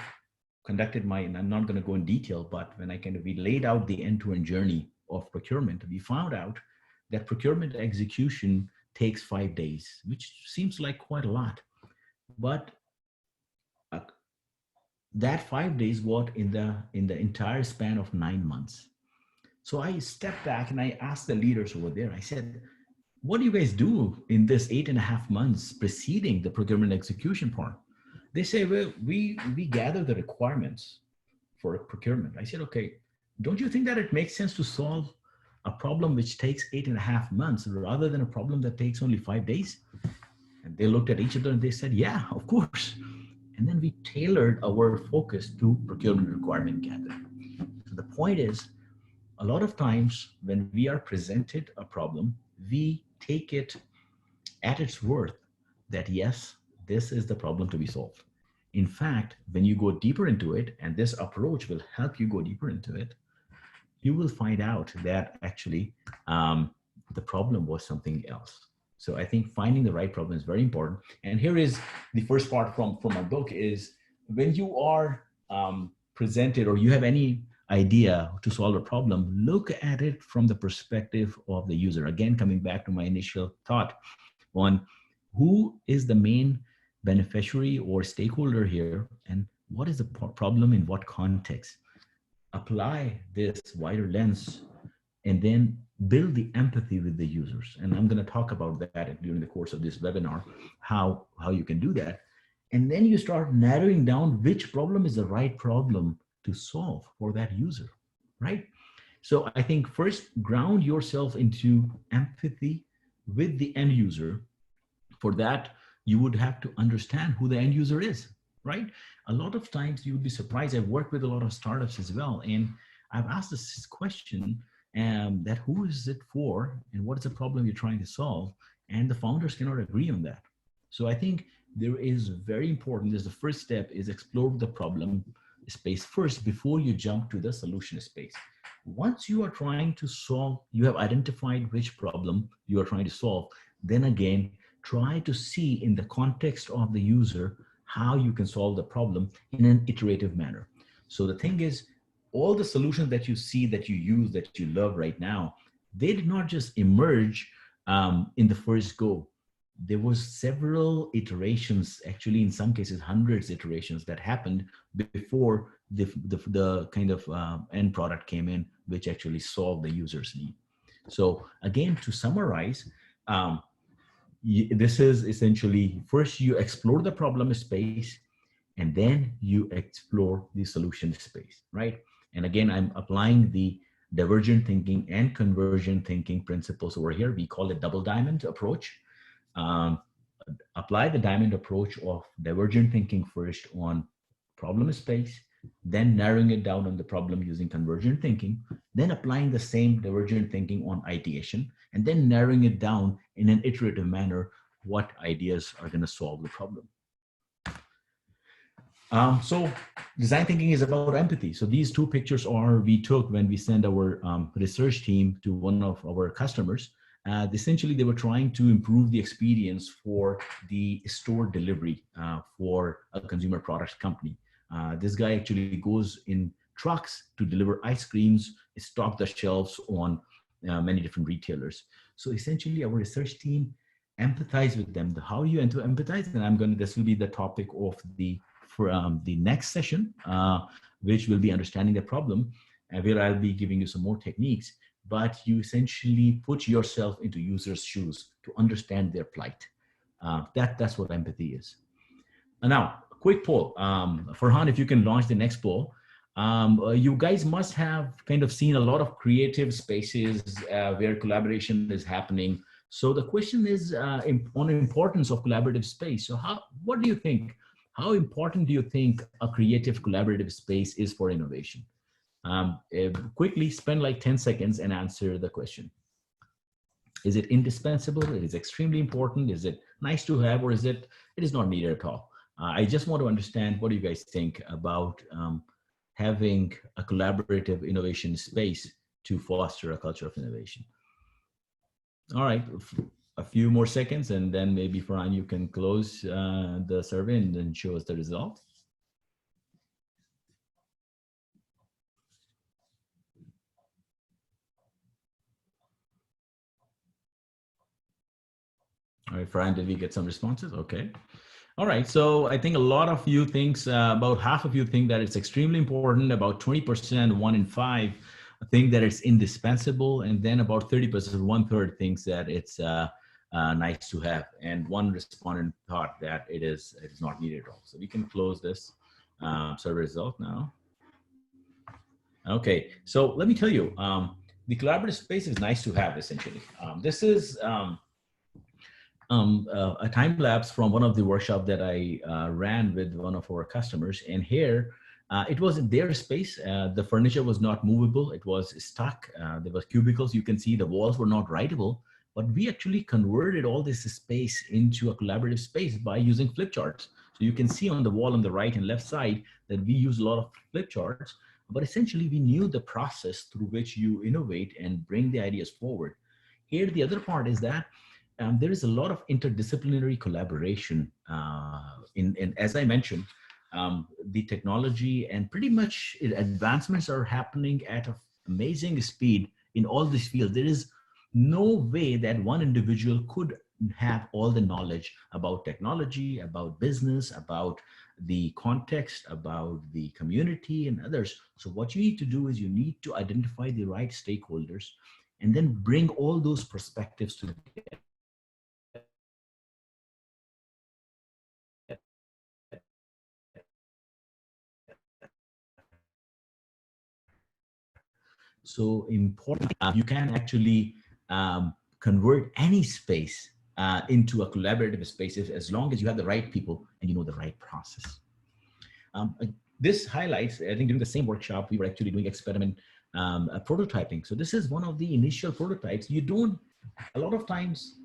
conducted and I'm not going to go in detail, but when we laid out the end-to-end journey of procurement, we found out that procurement execution takes 5 days, which seems like quite a lot. But that 5 days was in the entire span of 9 months. So I stepped back and I asked the leaders over there, I said, what do you guys do in this 8.5 months preceding the procurement execution part? They say, well, we gather the requirements for procurement. I said, okay, don't you think that it makes sense to solve a problem which takes 8.5 months rather than a problem that takes only 5 days? And they looked at each other and they said, yeah, of course. And then we tailored our focus to procurement requirement gathering. So the point is, a lot of times when we are presented a problem, we take it at its worth that yes, this is the problem to be solved. In fact, when you go deeper into it, and this approach will help you go deeper into it, you will find out that actually the problem was something else. So I think finding the right problem is very important. And here is the first part from my book is when you are presented or you have any idea to solve a problem, look at it from the perspective of the user. Again, coming back to my initial thought on who is the main beneficiary or stakeholder here and what is the problem in what context. Apply this wider lens and then build the empathy with the users. And I'm going to talk about that during the course of this webinar, how you can do that. And then you start narrowing down which problem is the right problem to solve for that user, right? So I think first ground yourself into empathy with the end user. For that, you would have to understand who the end user is, right? A lot of times you would be surprised. I've worked with a lot of startups as well. And I've asked this question that who is it for and what is the problem you're trying to solve? And the founders cannot agree on that. So I think there is very important, the first step is explore the problem space first before you jump to the solution space. Once you are trying to solve, you have identified which problem you are trying to solve, then again, try to see in the context of the user how you can solve the problem in an iterative manner. So the thing is, all the solutions that you see, that you use, that you love right now, they did not just emerge in the first go. There was several iterations, actually in some cases, hundreds of iterations that happened before the kind of end product came in, which actually solved the user's need. So again, to summarize, this is essentially, first you explore the problem space, and then you explore the solution space, right? And again, I'm applying the divergent thinking and convergent thinking principles over here. We call it double diamond approach. Apply the diamond approach of divergent thinking first on problem space, then narrowing it down on the problem using convergent thinking, then applying the same divergent thinking on ideation, and then narrowing it down in an iterative manner, what ideas are going to solve the problem. So design thinking is about empathy. So these two pictures we took when we sent our research team to one of our customers. Essentially, they were trying to improve the experience for the store delivery for a consumer products company. This guy actually goes in trucks to deliver ice creams, stock the shelves on many different retailers. So essentially, our research team empathize with them. How you empathize, and this will be the topic of the next session, which will be understanding the problem, where I'll be giving you some more techniques. But you essentially put yourself into users' shoes to understand their plight. That's what empathy is. And now, a quick poll. Farhan, if you can launch the next poll. You guys must have kind of seen a lot of creative spaces where collaboration is happening. So the question is on importance of collaborative space. So what do you think? How important do you think a creative collaborative space is for innovation? Quickly spend like 10 seconds and answer the question. Is it indispensable? It is extremely important. Is it nice to have, or it is not needed at all? I just want to understand, what do you guys think about having a collaborative innovation space to foster a culture of innovation? All right, a few more seconds, and then maybe Farhan, you can close the survey and then show us the result. All right, Farhan, did we get some responses? Okay. All right, so I think a lot of you thinks, about half of you think that it's extremely important, about 20%, 1 in 5 think that it's indispensable, and then about 30%, 1/3 thinks that it's nice to have, and one respondent thought that it is not needed at all. So we can close this survey result now. Okay, so let me tell you, the collaborative space is nice to have, essentially. This is a time lapse from one of the workshops that I ran with one of our customers. And here, it was in their space. The furniture was not movable. It was stuck. There was cubicles. You can see the walls were not writable. But we actually converted all this space into a collaborative space by using flip charts. So you can see on the wall on the right and left side that we use a lot of flip charts. But essentially, we knew the process through which you innovate and bring the ideas forward. Here, the other part is that there is a lot of interdisciplinary collaboration as I mentioned, the technology and pretty much advancements are happening at an amazing speed in all these fields. There is no way that one individual could have all the knowledge about technology, about business, about the context, about the community and others. So what you need to do is you need to identify the right stakeholders and then bring all those perspectives together. So important, you can actually convert any space into a collaborative space as long as you have the right people and you know the right process. This highlights, I think during the same workshop, we were actually doing experiment prototyping. So this is one of the initial prototypes. A lot of times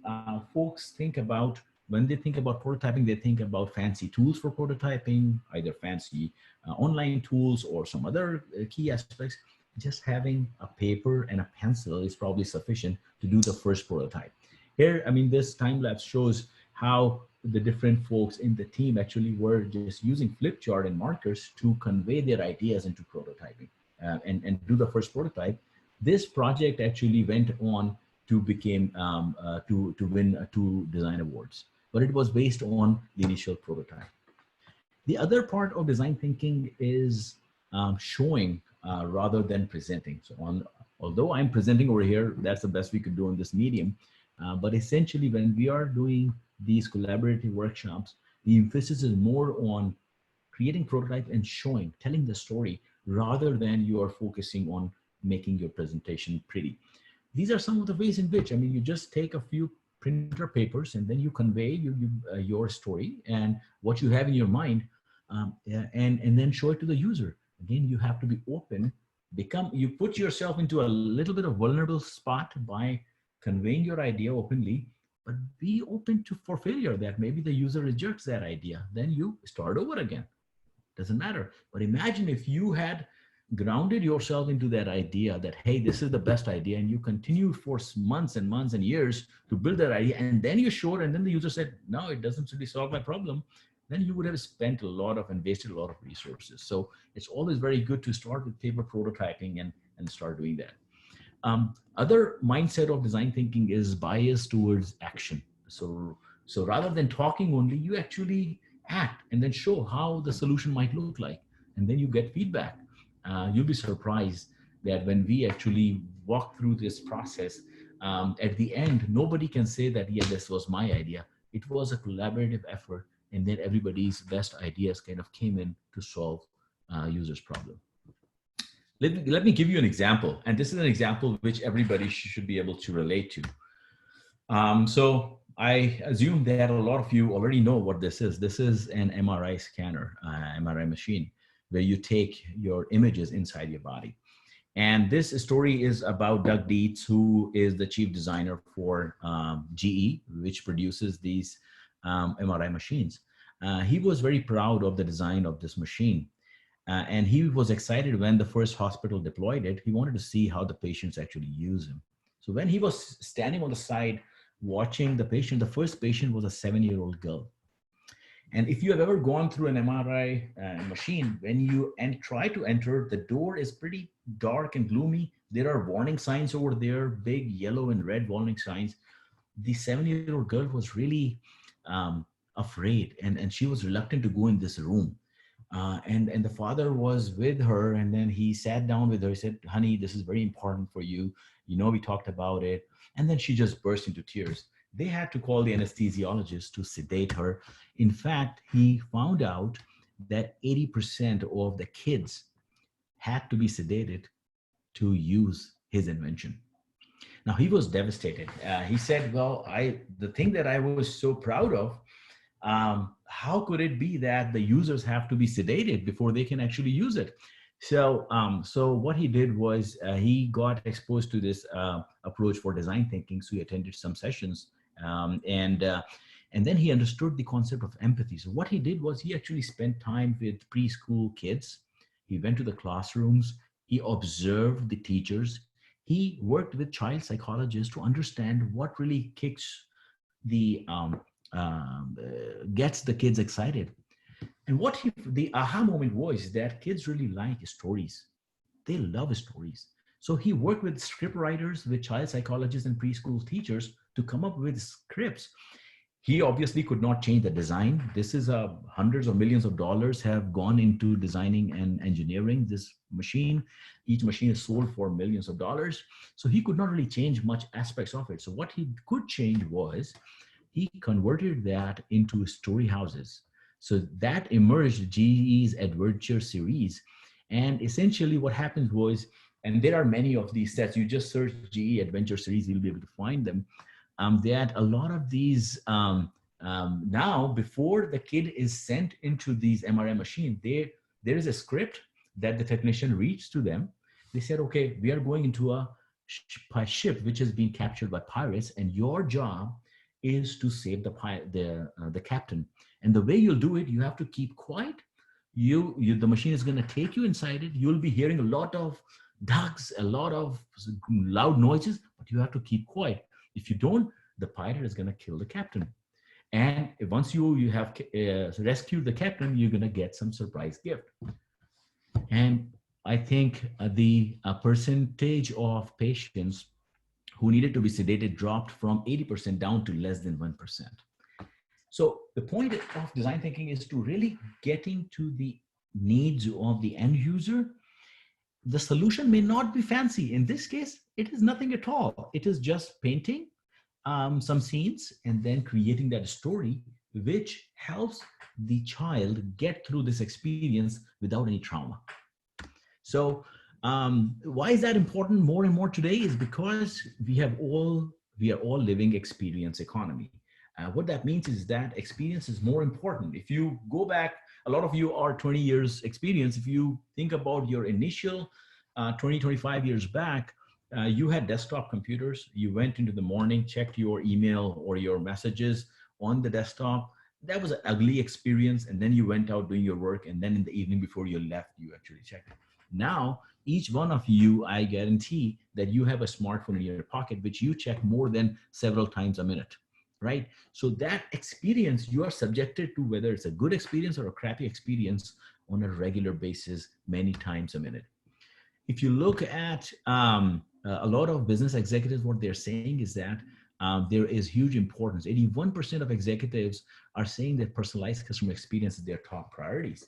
folks think about, when they think about prototyping, they think about fancy tools for prototyping, either fancy online tools or some other key aspects. Just having a paper and a pencil is probably sufficient to do the first prototype. Here, I mean, this time lapse shows how the different folks in the team actually were just using flip chart and markers to convey their ideas into prototyping and do the first prototype. This project actually went on to become to win 2 design awards, but it was based on the initial prototype. The other part of design thinking is showing rather than presenting. So although I'm presenting over here, that's the best we could do on this medium. But essentially, when we are doing these collaborative workshops, the emphasis is more on creating prototype and showing, telling the story, rather than you are focusing on making your presentation pretty. These are some of the ways in which, I mean, you just take a few printer papers and then you convey your story and what you have in your mind, and then show it to the user. Again, you have to be open, you put yourself into a little bit of vulnerable spot by conveying your idea openly, but be open for failure, that maybe the user rejects that idea. Then you start over again. Doesn't matter. But imagine if you had grounded yourself into that idea that, hey, this is the best idea, and you continue for months and months and years to build that idea, and then you show it, and then the user said, no, it doesn't really solve my problem. Then you would have spent a lot of and wasted a lot of resources. So it's always very good to start with paper prototyping and start doing that. Other mindset of design thinking is bias towards action. So rather than talking only, you actually act and then show how the solution might look like. And then you get feedback. You'll be surprised that when we actually walk through this process, at the end, nobody can say that, yeah, this was my idea. It was a collaborative effort. And then everybody's best ideas kind of came in to solve users' problem. let me give you an example. And this is an example which everybody should be able to relate to. So I assume that a lot of you already know what this is. This is an MRI scanner, MRI machine, where you take your images inside your body. And this story is about Doug Dietz, who is the chief designer for GE, which produces these MRI machines. He was very proud of the design of this machine. And he was excited when the first hospital deployed it. He wanted to see how the patients actually use him. So when he was standing on the side watching the patient, the first patient was a 7-year-old girl. And if you have ever gone through an MRI machine, when you try to enter, the door is pretty dark and gloomy. There are warning signs over there, big yellow and red warning signs. The 7-year-old girl was really afraid, and she was reluctant to go in this room. And the father was with her, and then he sat down with her. He said, "Honey, this is very important for you. You know, we talked about it." And then she just burst into tears. They had to call the anesthesiologist to sedate her. In fact, he found out that 80% of the kids had to be sedated to use his invention. Now, he was devastated. He said, "Well, the thing that I was so proud of, how could it be that the users have to be sedated before they can actually use it?" So what he did was he got exposed to this approach for design thinking. So he attended some sessions, and then he understood the concept of empathy. So what he did was he actually spent time with preschool kids. He went to the classrooms. He observed the teachers. He worked with child psychologists to understand what really kicks gets the kids excited. And the aha moment was that kids really like stories. They love stories. So he worked with script writers, with child psychologists and preschool teachers to come up with scripts. He obviously could not change the design. This is hundreds of millions of dollars have gone into designing and engineering this machine. Each machine is sold for millions of dollars. So he could not really change much aspects of it. So what he could change was he converted that into story houses. So that emerged GE's Adventure series. And essentially what happened was, and there are many of these sets, you just search GE Adventure series, you'll be able to find them. That a lot of these now, before the kid is sent into these MRI machine, there is a script that the technician reads to them. They said, "Okay, we are going into a ship which has been captured by pirates, and your job is to save the captain. And the way you'll do it, you have to keep quiet. The machine is going to take you inside it. You'll be hearing a lot of ducks, a lot of loud noises, but you have to keep quiet. If you don't, the pirate is going to kill the captain. And once you have rescued the captain, you're going to get some surprise gift." And I think the percentage of patients who needed to be sedated dropped from 80% down to less than 1%. So the point of design thinking is to really getting to the needs of the end user. The solution may not be fancy. In this case, it is nothing at all. It is just painting some scenes and then creating that story, which helps the child get through this experience without any trauma. So why is that important more and more today is because we are all living experience economy. What that means is that experience is more important. If you go back, a lot of you are 20 years experience. If you think about your initial 25 years back, you had desktop computers. You went into the morning, checked your email or your messages on the desktop. That was an ugly experience. And then you went out doing your work. And then in the evening before you left, you actually checked it. Now, each one of you, I guarantee that you have a smartphone in your pocket, which you check more than several times a minute, right? So that experience, you are subjected to whether it's a good experience or a crappy experience on a regular basis, many times a minute. If you look at a lot of business executives, what they're saying is that there is huge importance. 81% of executives are saying that personalized customer experience is their top priorities.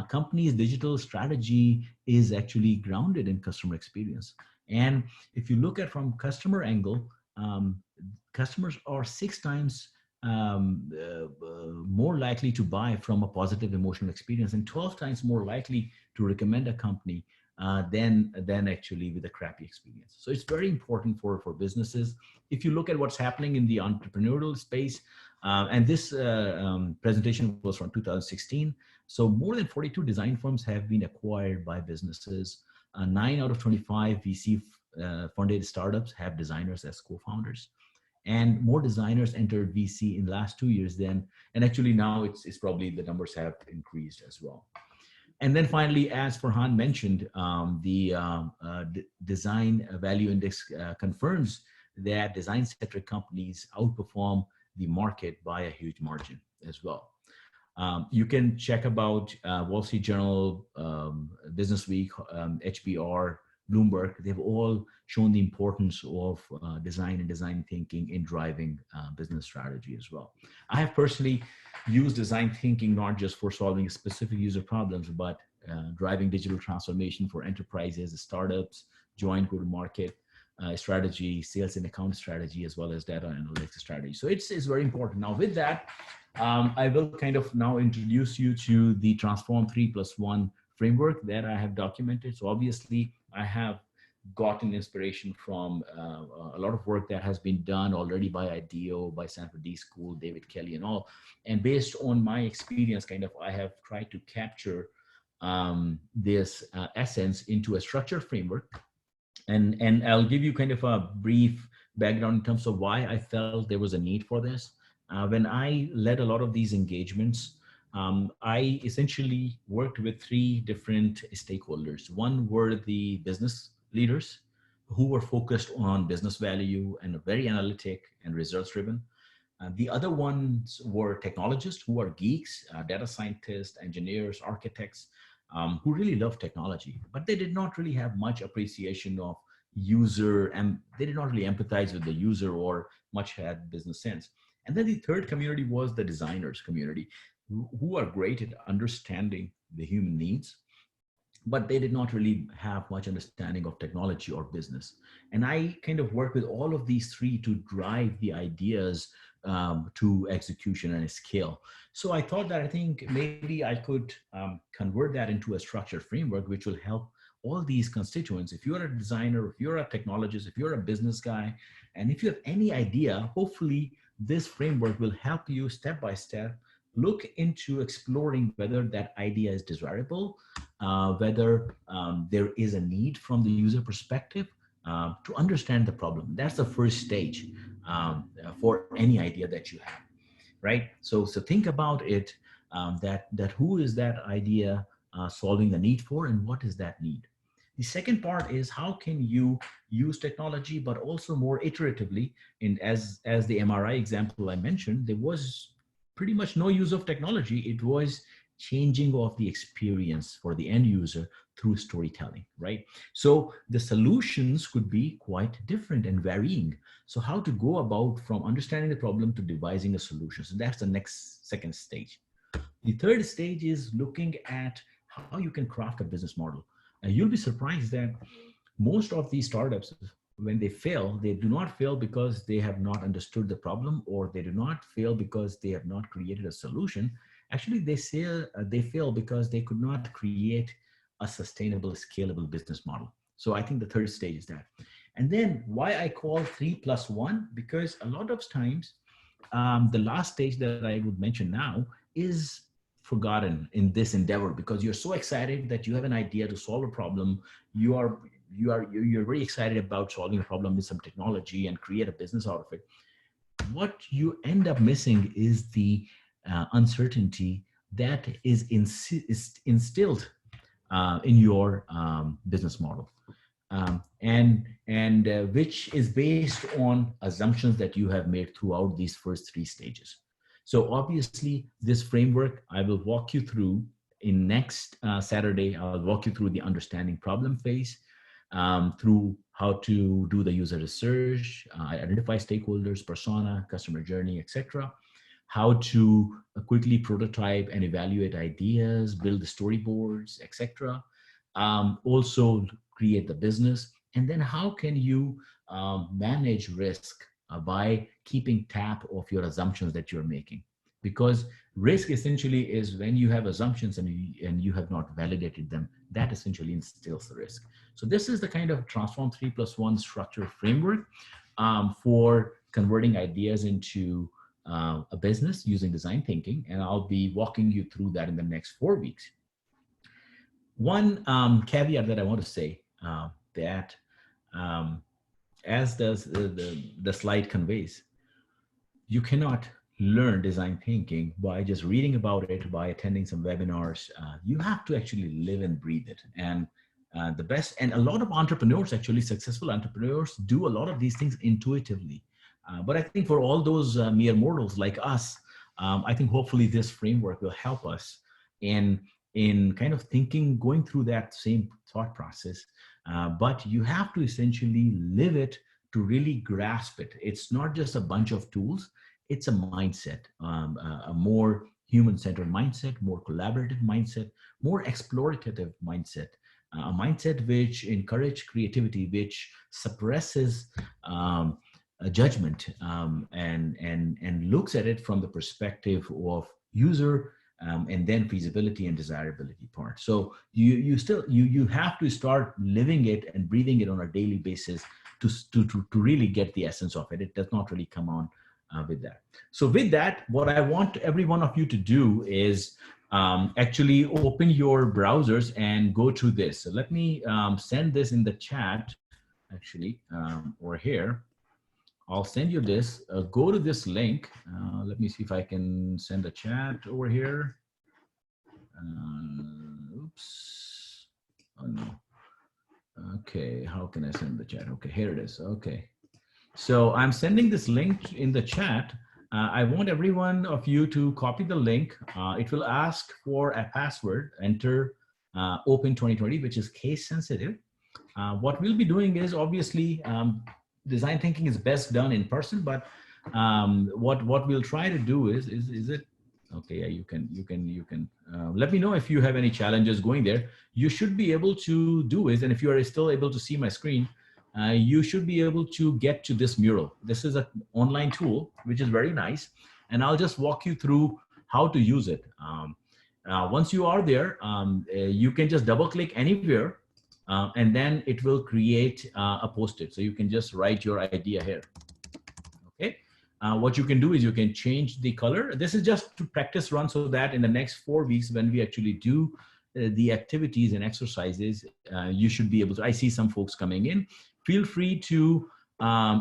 Companies' digital strategy is actually grounded in customer experience. And if you look at from customer angle, customers are 6 times more likely to buy from a positive emotional experience and 12 times more likely to recommend a company than actually with a crappy experience. So it's very important for businesses. If you look at what's happening in the entrepreneurial space, and this presentation was from 2016. So more than 42 design firms have been acquired by businesses. 9 out of 25 VC funded startups have designers as co-founders. And more designers entered VC in the last 2 years than, and actually now it's probably the numbers have increased as well. And then finally, as Farhan mentioned, the Design Value Index confirms that design-centric companies outperform the market by a huge margin as well. You can check about Wall Street Journal, Business Week, HBR, Bloomberg. They've all shown the importance of design and design thinking in driving business strategy as well. I have personally used design thinking not just for solving specific user problems, but driving digital transformation for enterprises, startups, joint go-to-market strategy, sales and account strategy, as well as data analytics strategy. So it's very important. Now with that, I will kind of now introduce you to the Transform 3+1 framework that I have documented. So obviously I have gotten inspiration from a lot of work that has been done already by IDEO, by Stanford D School, David Kelly and all. And based on my experience, kind of, I have tried to capture this essence into a structured framework. And I'll give you kind of a brief background in terms of why I felt there was a need for this. When I led a lot of these engagements, I essentially worked with 3 different stakeholders. One were the business leaders who were focused on business value and very analytic and results driven. The other ones were technologists who are geeks, data scientists, engineers, architects, who really love technology, but they did not really have much appreciation of user, and they did not really empathize with the user or much had business sense. And then the third community was the designers community, who are great at understanding the human needs, but they did not really have much understanding of technology or business. And I kind of work with all of these 3 to drive the ideas to execution and scale. So I thought that I think maybe I could convert that into a structured framework, which will help all these constituents. If you're a designer, if you're a technologist, if you're a business guy, and if you have any idea, hopefully this framework will help you step by step look into exploring whether that idea is desirable, whether there is a need from the user perspective to understand the problem. That's the first stage for any idea that you have, right? So think about it, that who is that idea solving the need for, and what is that need? The second part is how can you use technology, but also more iteratively. And as the MRI example I mentioned, there was pretty much no use of technology. It was changing of the experience for the end user through storytelling, right? So the solutions could be quite different and varying. So how to go about from understanding the problem to devising a solution. So that's the second stage. The third stage is looking at how you can craft a business model. And you'll be surprised that most of these startups, when they fail, they do not fail because they have not understood the problem, or they do not fail because they have not created a solution. Actually, they fail because they could not create a sustainable, scalable business model. So I think the third stage is that. And then why I call 3+1, because a lot of times, the last stage that I would mention now is forgotten in this endeavor, because you're so excited that you have an idea to solve a problem. You're very excited about solving a problem with some technology and create a business out of it. What you end up missing is the uncertainty that is instilled in your business model, and which is based on assumptions that you have made throughout these first 3 stages. So obviously, this framework I will walk you through in next Saturday. I'll walk you through the understanding problem phase, through how to do the user research, identify stakeholders, persona, customer journey, etc. How to quickly prototype and evaluate ideas, build the storyboards, etc. Also create the business. And then how can you manage risk by keeping tab of your assumptions that you're making. because risk essentially is when you have assumptions and you have not validated them. That essentially instills the risk. So this is the kind of transform 3+1 structure framework for converting ideas into a business using design thinking, and I'll be walking you through that in the next 4 weeks. One caveat that I want to say that as does the slide conveys, you cannot learn design thinking by just reading about it, by attending some webinars. You have to actually live and breathe it. And the best, and a lot of entrepreneurs, actually successful entrepreneurs, do a lot of these things intuitively. But I think for all those mere mortals like us, I think hopefully this framework will help us in kind of thinking, going through that same thought process. But you have to essentially live it to really grasp it. It's not just a bunch of tools. It's a mindset, a more human-centered mindset, more collaborative mindset, more explorative mindset, a mindset which encourages creativity, which suppresses a judgment, and looks at it from the perspective of user, and then feasibility and desirability part. So you have to start living it and breathing it on a daily basis to really get the essence of it. It does not really come on with that. So with that, what I want every one of you to do is actually open your browsers and go to this. So let me send this in the chat, actually, over here. I'll send you this. Go to this link. Let me see if I can send a chat over here. Oops. Oh no. Okay, how can I send the chat? Okay, here it is. Okay. So I'm sending this link in the chat. I want every one of you to copy the link. It will ask for a password. Enter Open 2020, which is case sensitive. What we'll be doing is obviously design thinking is best done in person, but what we'll try to do is it okay? Yeah, you can let me know if you have any challenges going there. You should be able to do is, and if you are still able to see my screen, you should be able to get to this mural. This is an online tool, which is very nice. And I'll just walk you through how to use it. Once you are there, you can just double click anywhere, and then it will create a post-it. So you can just write your idea here. Okay. What you can do is you can change the color. This is just to practice run so that in the next 4 weeks, when we actually do the activities and exercises, you should be able to, I see some folks coming in. Feel free to,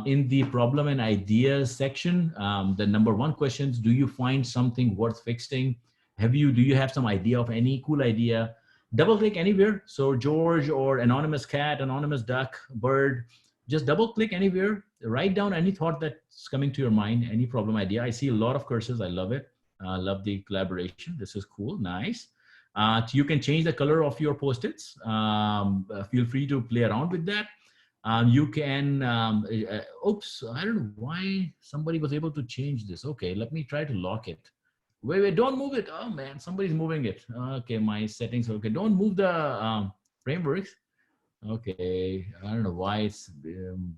in the problem and ideas section, the #1 questions, do you find something worth fixing? Do you have some idea of any cool idea? Double click anywhere. So George or anonymous cat, anonymous duck, bird, just double click anywhere, write down any thought that's coming to your mind, any problem idea. I see a lot of cursors. I love it. Love the collaboration. This is cool. Nice. You can change the color of your post-its. Feel free to play around with that. You can, oops, I don't know why somebody was able to change this. Okay, let me try to lock it. Wait, don't move it. Oh man, somebody's moving it. Okay, my settings. Okay, don't move the frameworks. Okay, I don't know why it's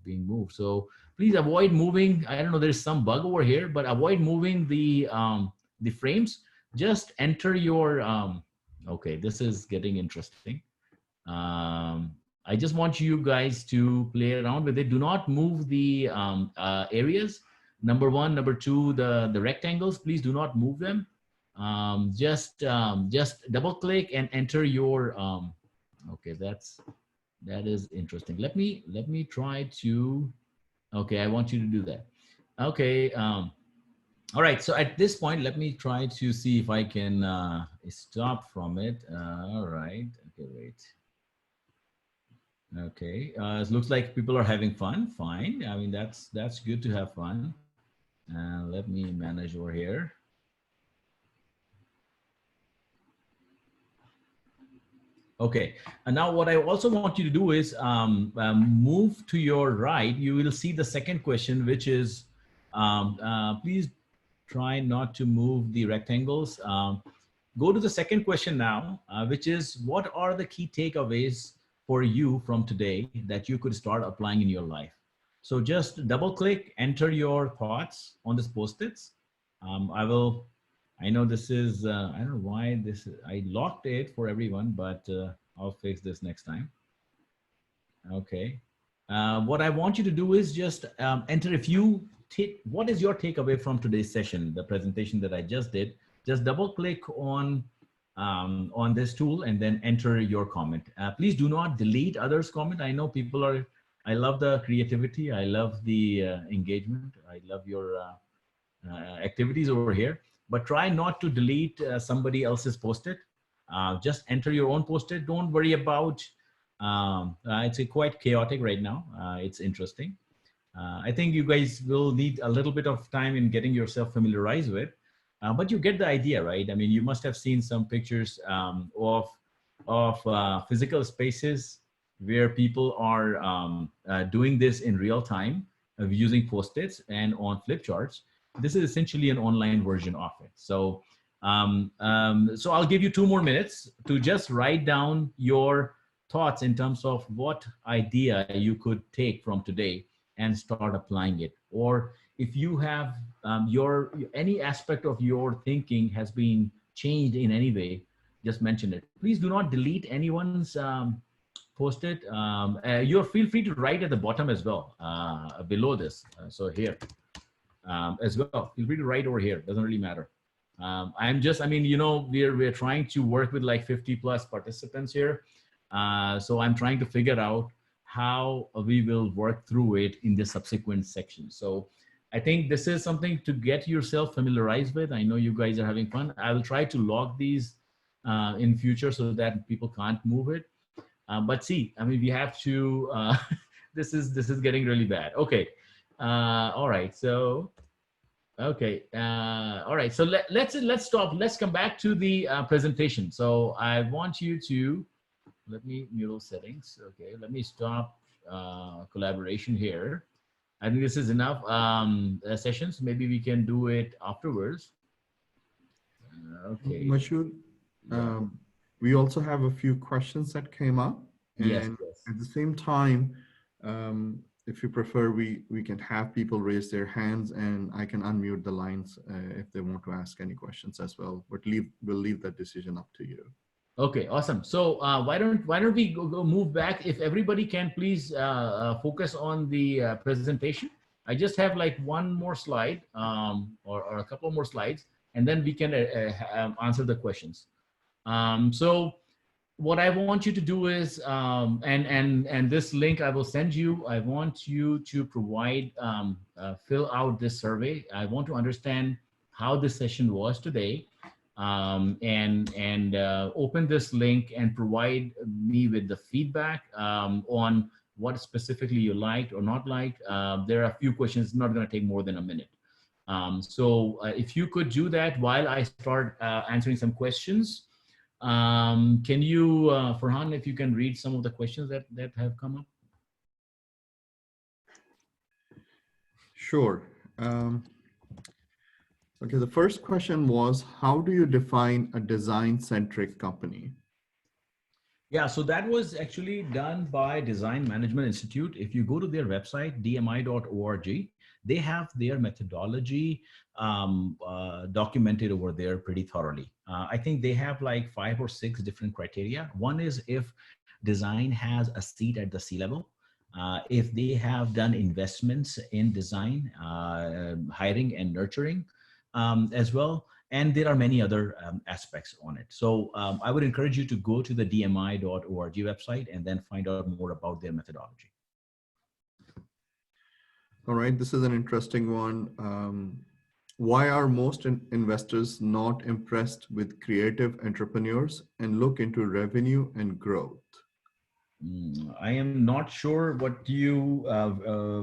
being moved. So please avoid moving. I don't know, there's some bug over here, but avoid moving the frames. Just enter your, okay, this is getting interesting. I just want you guys to play around with it. Do not move the areas. #1, #2, the rectangles, please do not move them. Just double click and enter your, okay, that is interesting. Let me try to, okay, I want you to do that. Okay, all right, so at this point, let me try to see if I can stop from it. All right, okay, wait. Okay, it looks like people are having fun. Fine. I mean, that's good to have fun. Let me manage over here. Okay, and now what I also want you to do is move to your right. You will see the second question, which is, please try not to move the rectangles. Go to the second question now, which is, what are the key takeaways for you from today that you could start applying in your life? So just double click, enter your thoughts on this post-its. I will I know this is, I don't know why this, I locked it for everyone, but I'll fix this next time. Okay. What I want you to do is just enter if you take, what is your takeaway from today's session, the presentation that I just did, just double click on this tool and then enter your comment. Please do not delete others' comment. I know people are, I love the creativity. I love the engagement. I love your activities over here, but try not to delete somebody else's post-it. Just enter your own post-it. Don't worry about, it's quite chaotic right now. It's interesting. I think you guys will need a little bit of time in getting yourself familiarized with, but you get the idea, right? I mean, you must have seen some pictures of physical spaces where people are doing this in real time of using post-its and on flip charts. This is essentially an online version of it. So, so I'll give you 2 more minutes to just write down your thoughts in terms of what idea you could take from today and start applying it. Or if you have any aspect of your thinking has been changed in any way, just mention it. Please do not delete anyone's post-it. You're feel free to write at the bottom as well, below this. So here as well, feel free to write over here. Doesn't really matter. I'm just, I mean, you know, we're trying to work with like 50 plus participants here. So I'm trying to figure out how we will work through it in the subsequent section. So I think this is something to get yourself familiarized with. I know you guys are having fun. I will try to log these in future so that people can't move it. But see, I mean, we have to, this is getting really bad. Okay. All right. So, okay. All right. So let's stop. Let's come back to the presentation. So I want you to, let me mute settings. Okay. Let me stop collaboration here. I think this is enough sessions. Maybe we can do it afterwards. Okay. Mashhood, we also have a few questions that came up. And yes. At the same time, if you prefer, we can have people raise their hands and I can unmute the lines if they want to ask any questions as well, but we'll leave that decision up to you. Okay, awesome. So why don't we go move back? If everybody can please focus on the presentation. I just have like one more slide or a couple more slides, and then we can answer the questions. So what I want you to do is, and this link I will send you, I want you to provide, fill out this survey. I want to understand how this session was today. And open this link and provide me with the feedback on what specifically you liked or not liked. There are a few questions, not going to take more than a minute. So if you could do that while I start answering some questions, can you, Farhan, if you can read some of the questions that have come up? Sure. Okay, the first question was, how do you define a design-centric company? Yeah, so that was actually done by Design Management Institute. If you go to their website, dmi.org, they have their methodology documented over there pretty thoroughly. I think they have like 5 or 6 different criteria. One is if design has a seat at the C-level. If they have done investments in design, hiring and nurturing as well. And there are many other aspects on it. So I would encourage you to go to the dmi.org website and then find out more about their methodology. All right, this is an interesting one. Why are most investors not impressed with creative entrepreneurs and look into revenue and growth? I am not sure what you,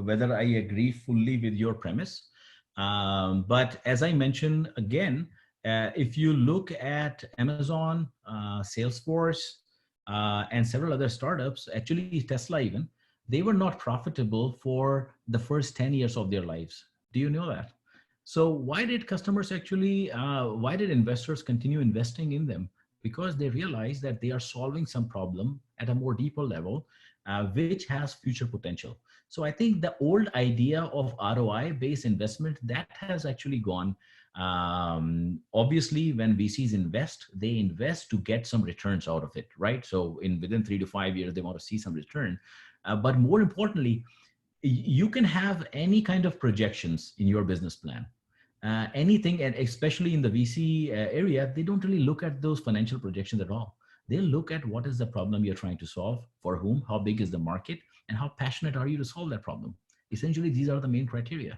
whether I agree fully with your premise. But as I mentioned again, if you look at Amazon, Salesforce, and several other startups, actually Tesla even, they were not profitable for the first 10 years of their lives. Do you know that? So why did customers actually, why did investors continue investing in them? Because they realize that they are solving some problem at a more deeper level, which has future potential. So I think the old idea of ROI based investment, that has actually gone. Obviously, when VCs invest, they invest to get some returns out of it, right? So within 3 to 5 years, they want to see some return. But more importantly, you can have any kind of projections in your business plan. Anything, and especially in the VC area, they don't really look at those financial projections at all. They look at what is the problem you're trying to solve, for whom, how big is the market, and how passionate are you to solve that problem. Essentially, these are the main criteria.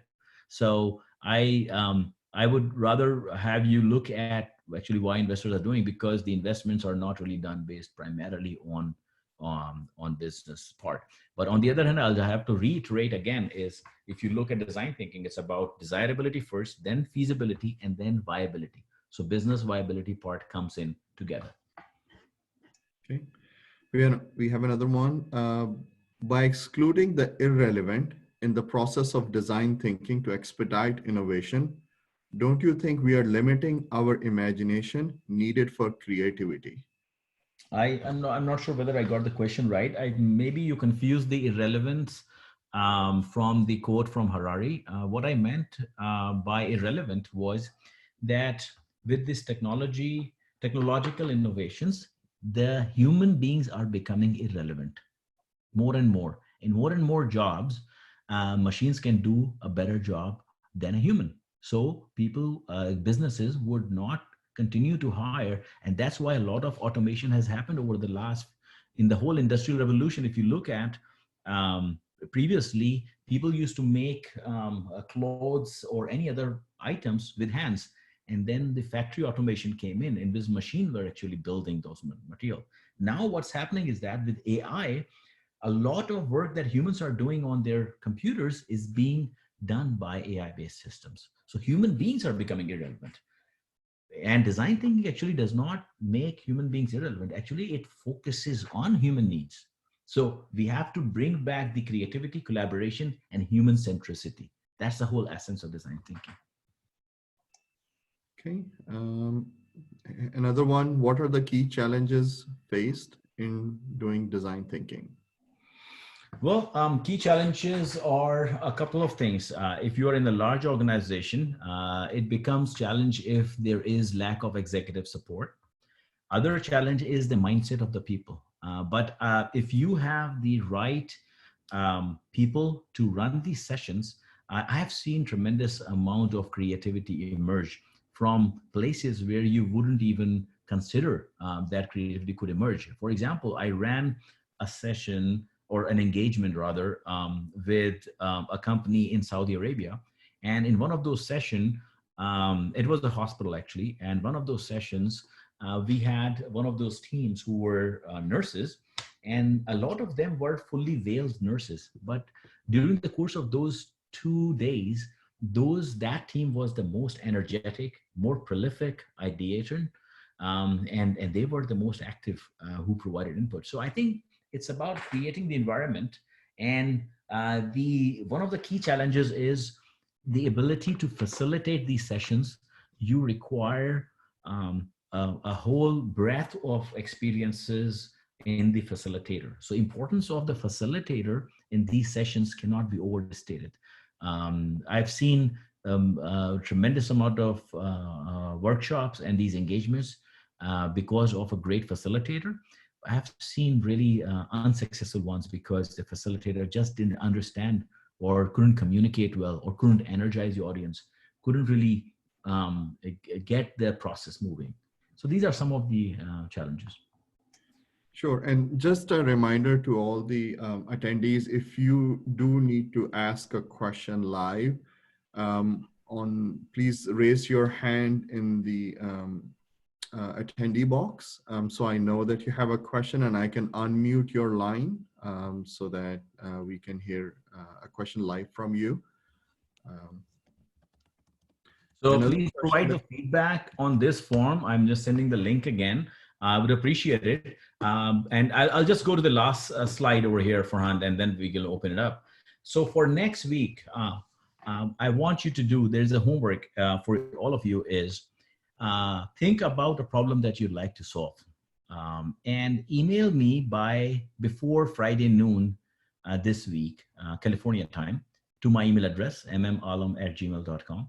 So I would rather have you look at actually why investors are doing, because the investments are not really done based primarily on business part. But on the other hand, I'll have to reiterate again is, if you look at design thinking, it's about desirability first, then feasibility, and then viability. So business viability part comes in together. Okay. We have another one. By excluding the irrelevant in the process of design thinking to expedite innovation, don't you think we are limiting our imagination needed for creativity? I'm not sure whether I got the question right. Maybe you confused the irrelevance from the quote from Harari. What I meant by irrelevant was that with this technological innovations, the human beings are becoming irrelevant more and more. In more and more jobs, machines can do a better job than a human. So businesses would not continue to hire. And that's why a lot of automation has happened over the in the whole industrial revolution. If you look at previously, people used to make clothes or any other items with hands. And then the factory automation came in, and this machine were actually building those material. Now what's happening is that with AI, a lot of work that humans are doing on their computers is being done by AI-based systems. So human beings are becoming irrelevant. And design thinking actually does not make human beings irrelevant. Actually, it focuses on human needs. So we have to bring back the creativity, collaboration, and human centricity. That's the whole essence of design thinking. Okay. Another one, what are the key challenges faced in doing design thinking? Well, key challenges are a couple of things. If you are in a large organization, it becomes challenge if there is lack of executive support. Other challenge is the mindset of the people. But if you have the right people to run these sessions, I have seen tremendous amount of creativity emerge from places where you wouldn't even consider that creativity could emerge. For example, I ran a session, or an engagement rather, with a company in Saudi Arabia. And in one of those sessions, it was a hospital actually. And one of those sessions, we had one of those teams who were nurses, and a lot of them were fully veiled nurses. But during the course of those 2 days, that team was the most energetic, more prolific ideator, and they were the most active who provided input. So I think it's about creating the environment, and one of the key challenges is the ability to facilitate these sessions. You require a whole breadth of experiences in the facilitator. So importance of the facilitator in these sessions cannot be overstated. I've seen a tremendous amount of workshops and these engagements because of a great facilitator. I have seen really unsuccessful ones because the facilitator just didn't understand, or couldn't communicate well, or couldn't energize the audience, couldn't really get the process moving. So these are some of the challenges. Sure. And just a reminder to all the attendees, if you do need to ask a question live, please raise your hand in the attendee box, so I know that you have a question, and I can unmute your line so that we can hear a question live from you. So please provide the feedback on this form. I'm just sending the link again. I would appreciate it. And I'll just go to the last slide over here, Farhan, and then we can open it up. So for next week, I want you to do, there's a homework for all of you is, think about a problem that you'd like to solve, and email me before Friday noon this week, California time, to my email address, mmalam@gmail.com.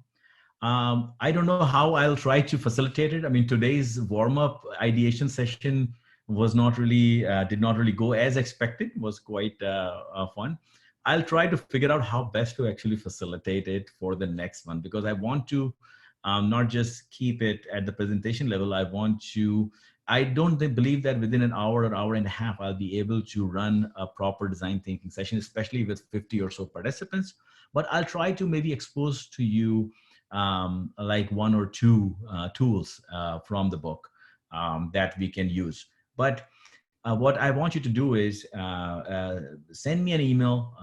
I don't know how I'll try to facilitate it. I mean, today's warm-up ideation session was not really, did not really go as expected, was quite fun. I'll try to figure out how best to actually facilitate it for the next one, because I want to not just keep it at the presentation level. I don't believe that within an hour or hour and a half, I'll be able to run a proper design thinking session, especially with 50 or so participants. But I'll try to maybe expose to you like one or two tools from the book that we can use. But what I want you to do is send me an email,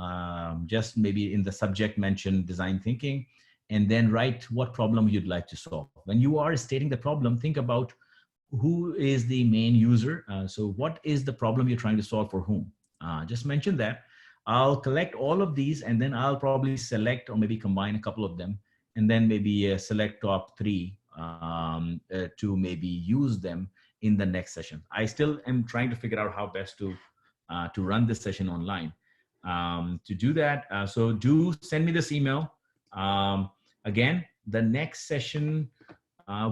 just maybe in the subject mention design thinking, and then write what problem you'd like to solve. When you are stating the problem, think about who is the main user. So what is the problem you're trying to solve for whom? Just mention that. I'll collect all of these, and then I'll probably select or maybe combine a couple of them, and then maybe select top 3 to maybe use them in the next session. I still am trying to figure out how best to run this session online. To do that, so do send me this email. Again, the next session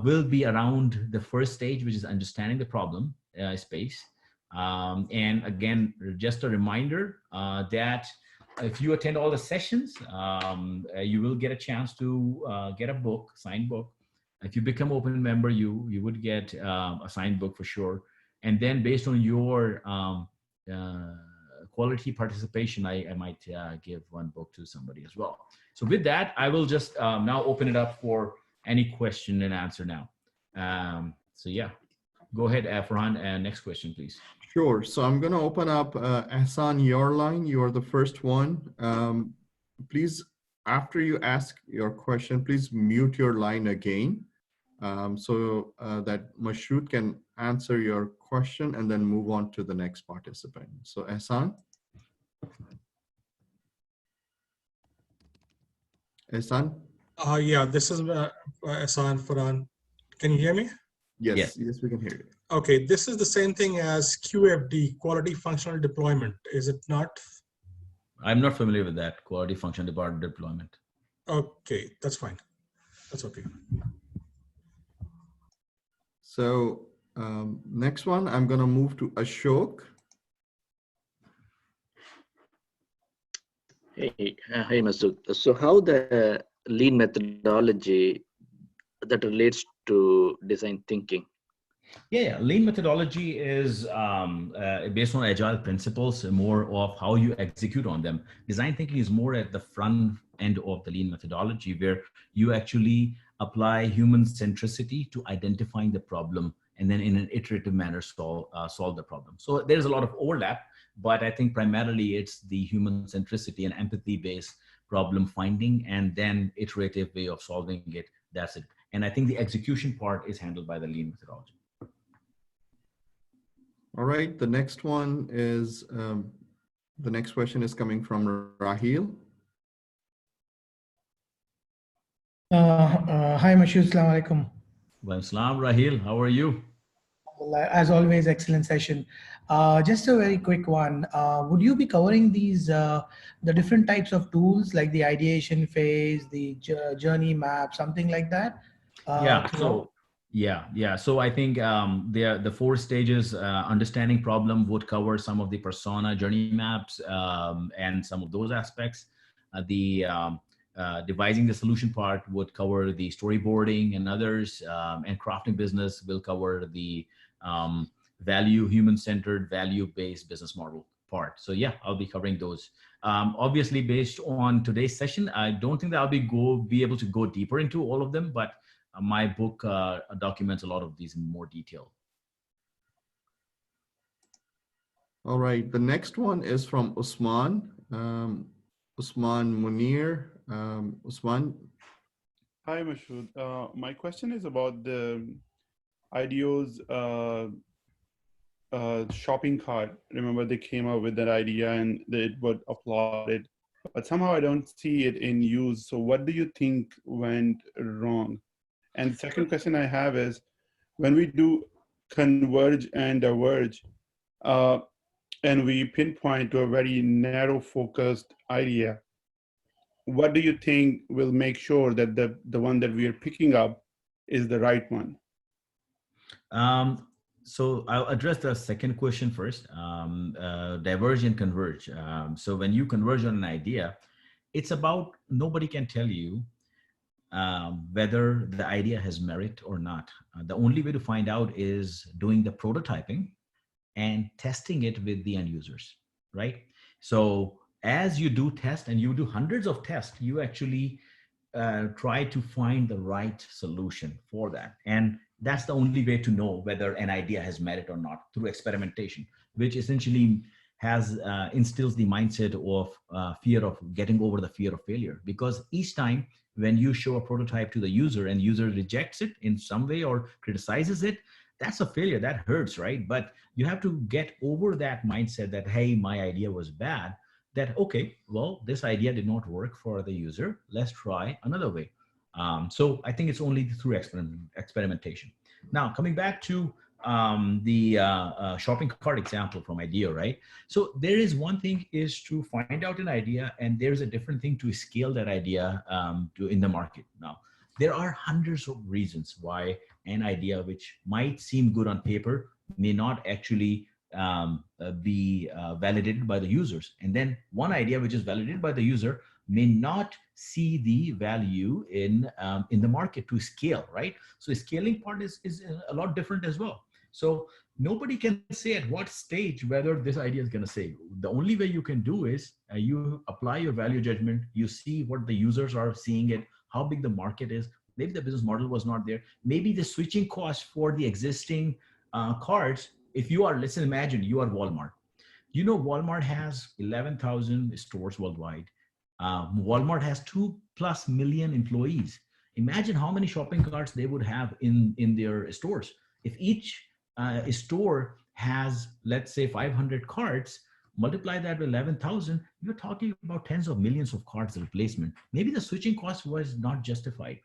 will be around the first stage, which is understanding the problem space. And again, just a reminder that if you attend all the sessions, you will get a chance to get a book, signed book. If you become open member, you would get a signed book for sure. And then based on your quality participation, I might give one book to somebody as well. So with that, I will just now open it up for any question and answer now. So yeah, go ahead, Farhan, next question, please. Sure. So I'm going to open up Hassan, your line. You are the first one. Please, after you ask your question, please mute your line again so that Mashhood can answer your question and then move on to the next participant. So Hassan. Hassan? Yeah, this is Hassan Farhan. Can you hear me? Yes, yes, we can hear you. Okay, this is the same thing as QFD, Quality Functional Deployment, is it not? I'm not familiar with that, Quality Functional Deployment. Okay, that's fine. That's okay. So next one, I'm going to move to Ashok. Hey, Mashhood. So how the lean methodology that relates to design thinking? Yeah, lean methodology is based on agile principles, more of how you execute on them. Design thinking is more at the front end of the lean methodology, where you actually apply human centricity to identifying the problem and then in an iterative manner solve the problem. So there's a lot of overlap, but I think primarily it's the human centricity and empathy based problem finding and then iterative way of solving it. That's it. And I think the execution part is handled by the lean methodology. All right, the next one is, the next question is coming from Rahil. Hi, Mashhood. Assalamu alaikum. Well, Salam, Rahil, how are you? As always, excellent session. Just a very quick one. Would you be covering these, the different types of tools like the ideation phase, the journey map, something like that? So I think the 4 stages, understanding problem would cover some of the persona journey maps and some of those aspects. Devising the solution part would cover the storyboarding and others, and crafting business will cover the human-centered, value-based business model part. So yeah, I'll be covering those. Obviously, based on today's session, I don't think that I'll be able to go deeper into all of them, but my book documents a lot of these in more detail. All right, the next one is from Usman. Usman Munir. Usman. Hi, Mashhood. My question is about the IDEO's shopping cart. Remember, they came up with that idea and it was applauded, but somehow I don't see it in use. So what do you think went wrong? And the second question I have is, when we do converge and diverge, and we pinpoint to a very narrow focused idea, what do you think will make sure that the one that we are picking up is the right one? So I'll address the second question first. Diverge and converge. So when you converge on an idea, it's about nobody can tell you whether the idea has merit or not. The only way to find out is doing the prototyping and testing it with the end users, right? So as you do test and you do hundreds of tests, you actually try to find the right solution for that. And that's the only way to know whether an idea has merit or not, through experimentation, which essentially has instills the mindset of fear of getting over the fear of failure. Because each time when you show a prototype to the user and user rejects it in some way or criticizes it, that's a failure. That hurts, right? But you have to get over that mindset that, hey, my idea was bad. That, okay, well, this idea did not work for the user. Let's try another way. So I think it's only through experimentation. Now, coming back to the shopping cart example from IDEO, right? So there is one thing is to find out an idea, and there's a different thing to scale that idea in the market. Now, there are hundreds of reasons why an idea which might seem good on paper may not actually be validated by the users. And then one idea which is validated by the user may not see the value in the market to scale, right? So scaling part is a lot different as well. So nobody can say at what stage whether this idea is going to save. The only way you can do is you apply your value judgment, you see what the users are seeing it, how big the market is. Maybe the business model was not there. Maybe the switching cost for the existing cards, if you are, let's imagine you are Walmart. You know, Walmart has 11,000 stores worldwide. Walmart has 2+ million employees. Imagine how many shopping carts they would have in their stores. If each store has, let's say, 500 carts, multiply that with 11,000, you're talking about tens of millions of carts replacement. Maybe the switching cost was not justified.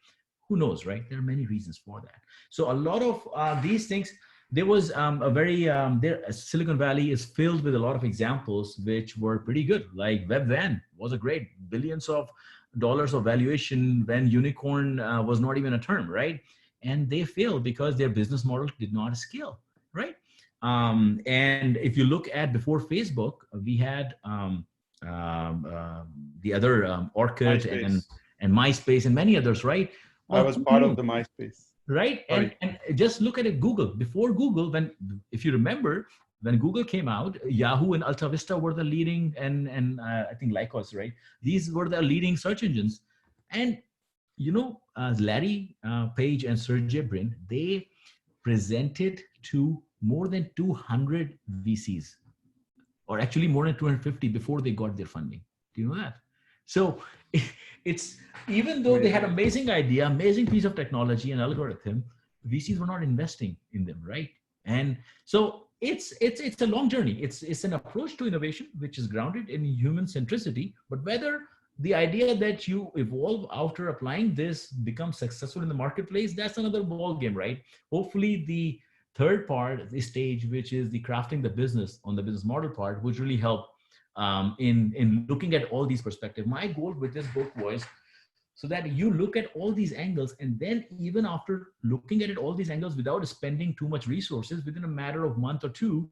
Who knows, right? There are many reasons for that. So a lot of these things, there was a very, Silicon Valley is filled with a lot of examples which were pretty good. Like WebVan was a great billions of dollars of valuation when unicorn was not even a term, right? And they failed because their business model did not scale, right? And if you look at before Facebook, we had the other Orchid and MySpace and many others, right? Well, I was part of the MySpace. Right. And just look at it, Google. Before Google, if you remember, when Google came out, Yahoo and Alta Vista were the leading, and I think Lycos, right? These were the leading search engines. And, you know, Larry Page and Sergey Brin, they presented to more than 200 VCs, or actually more than 250 before they got their funding. Do you know that? So it's, even though they had amazing idea, amazing piece of technology and algorithm, VCs were not investing in them, right? And so it's a long journey. It's an approach to innovation which is grounded in human centricity. But whether the idea that you evolve after applying this becomes successful in the marketplace, that's another ball game, right? Hopefully the third part, the stage, which is the crafting the business on the business model part, would really help in looking at all these perspectives. My goal with this book was so that you look at all these angles, and then even after looking at it, all these angles without spending too much resources, within a matter of month or two,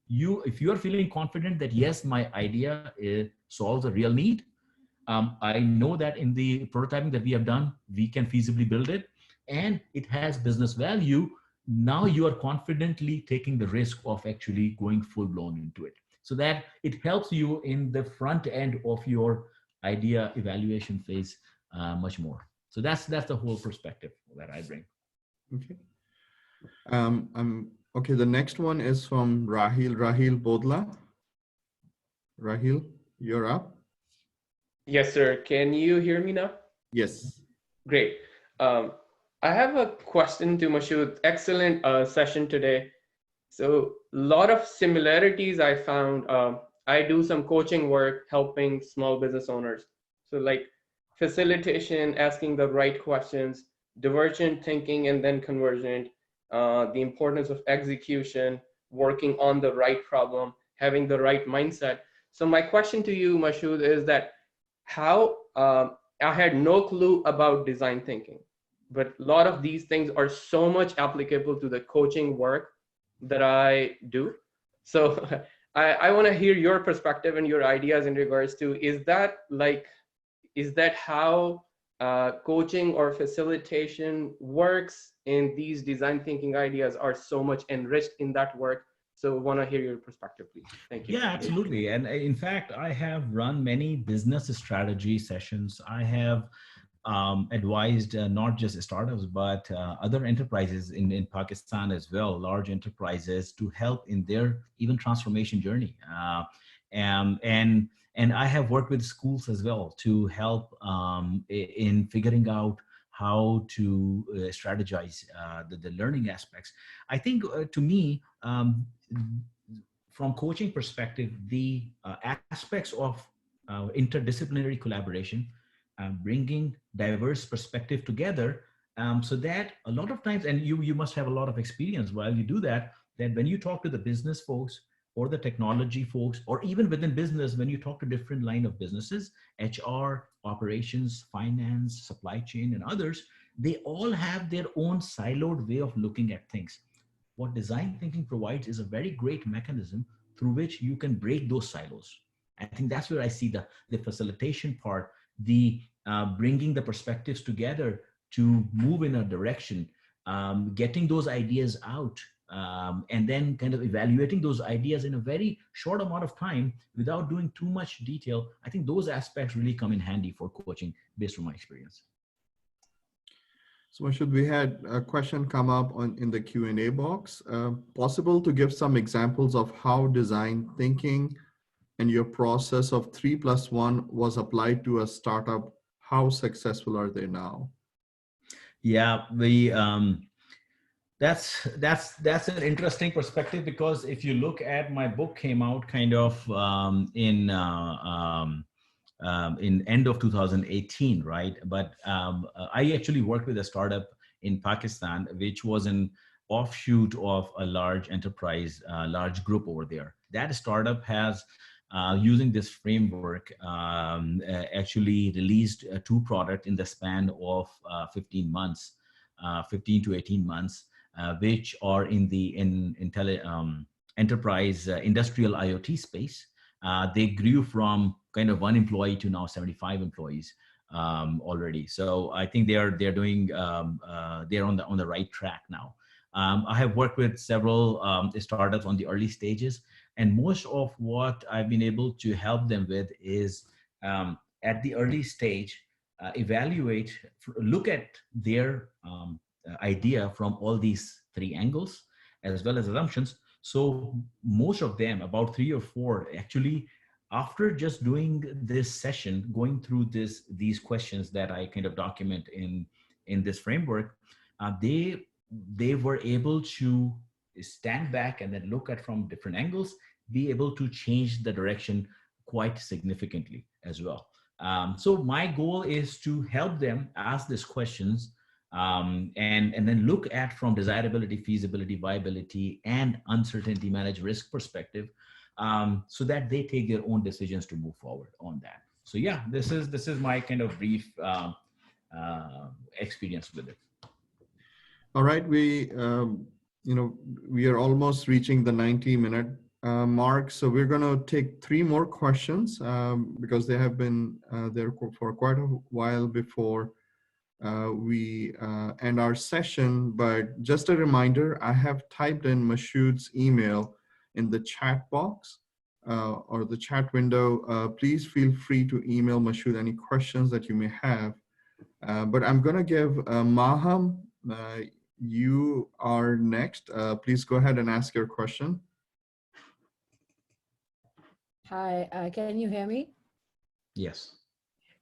if you are feeling confident that yes, my idea solves a real need, I know that in the prototyping that we have done, we can feasibly build it and it has business value. Now you are confidently taking the risk of actually going full blown into it, so that it helps you in the front end of your idea evaluation phase much more. So that's the whole perspective that I bring. Okay. Okay. The next one is from Rahil Bodla. Rahil, you're up. Yes, sir. Can you hear me now? Yes. Great. I have a question to Mashhood. Excellent session today. So a lot of similarities I found. I do some coaching work helping small business owners. So like facilitation, asking the right questions, divergent thinking, and then convergent, the importance of execution, working on the right problem, having the right mindset. So my question to you, Mashhood, is that how I had no clue about design thinking, but a lot of these things are so much applicable to the coaching work that I do. So I want to hear your perspective and your ideas in regards to, is that how coaching or facilitation works, and these design thinking ideas are so much enriched in that work? So want to hear your perspective, please. Thank you. Yeah, absolutely. And in fact, I have run many business strategy sessions. I have advised not just startups, but other enterprises in Pakistan as well, large enterprises, to help in their even transformation journey. And I have worked with schools as well to help in figuring out how to strategize the learning aspects. I think to me, from coaching perspective, the aspects of interdisciplinary collaboration, bringing diverse perspective together, so that a lot of times, and you must have a lot of experience while you do that, that when you talk to the business folks or the technology folks, or even within business, when you talk to different line of businesses, HR, operations, finance, supply chain, and others, they all have their own siloed way of looking at things. What design thinking provides is a very great mechanism through which you can break those silos. I think that's where I see the facilitation part, the bringing the perspectives together to move in a direction, getting those ideas out, and then kind of evaluating those ideas in a very short amount of time without doing too much detail. I think those aspects really come in handy for coaching based on my experience. So Mashhood, we had a question come up in the Q&A box. Possible to give some examples of how design thinking and your process of 3+1 was applied to a startup? How successful are they now? Yeah, that's an interesting perspective, because if you look at, my book came out kind of in end of 2018, right? But I actually worked with a startup in Pakistan, which was an offshoot of a large enterprise, large group over there. That startup has, using this framework, actually released 2 products in the span of 15 months, 15 to 18 months, which are in the enterprise industrial IoT space. They grew from kind of 1 employee to now 75 employees already. So I think they're doing, they're on the right track now. I have worked with several startups on the early stages, and most of what I've been able to help them with is at the early stage, evaluate, look at their idea from all these 3 angles as well as assumptions. So most of them, about 3 or 4, actually, after just doing this session, going through these questions that I kind of document in this framework, they were able to stand back and then look at from different angles, be able to change the direction quite significantly as well. So my goal is to help them ask these questions, and then look at from desirability, feasibility, viability, and uncertainty managed risk perspective, so that they take their own decisions to move forward on that. So yeah, this is my kind of brief experience with it. All right, we are almost reaching the 90-minute mark, so we're going to take 3 more questions because they have been there for quite a while before we end our session. But just a reminder, I have typed in Mashhood's email in the chat box or the chat window. Please feel free to email Mashhood any questions that you may have. But I'm going to give Maham, you are next. Please go ahead and ask your question. Hi, can you hear me? Yes.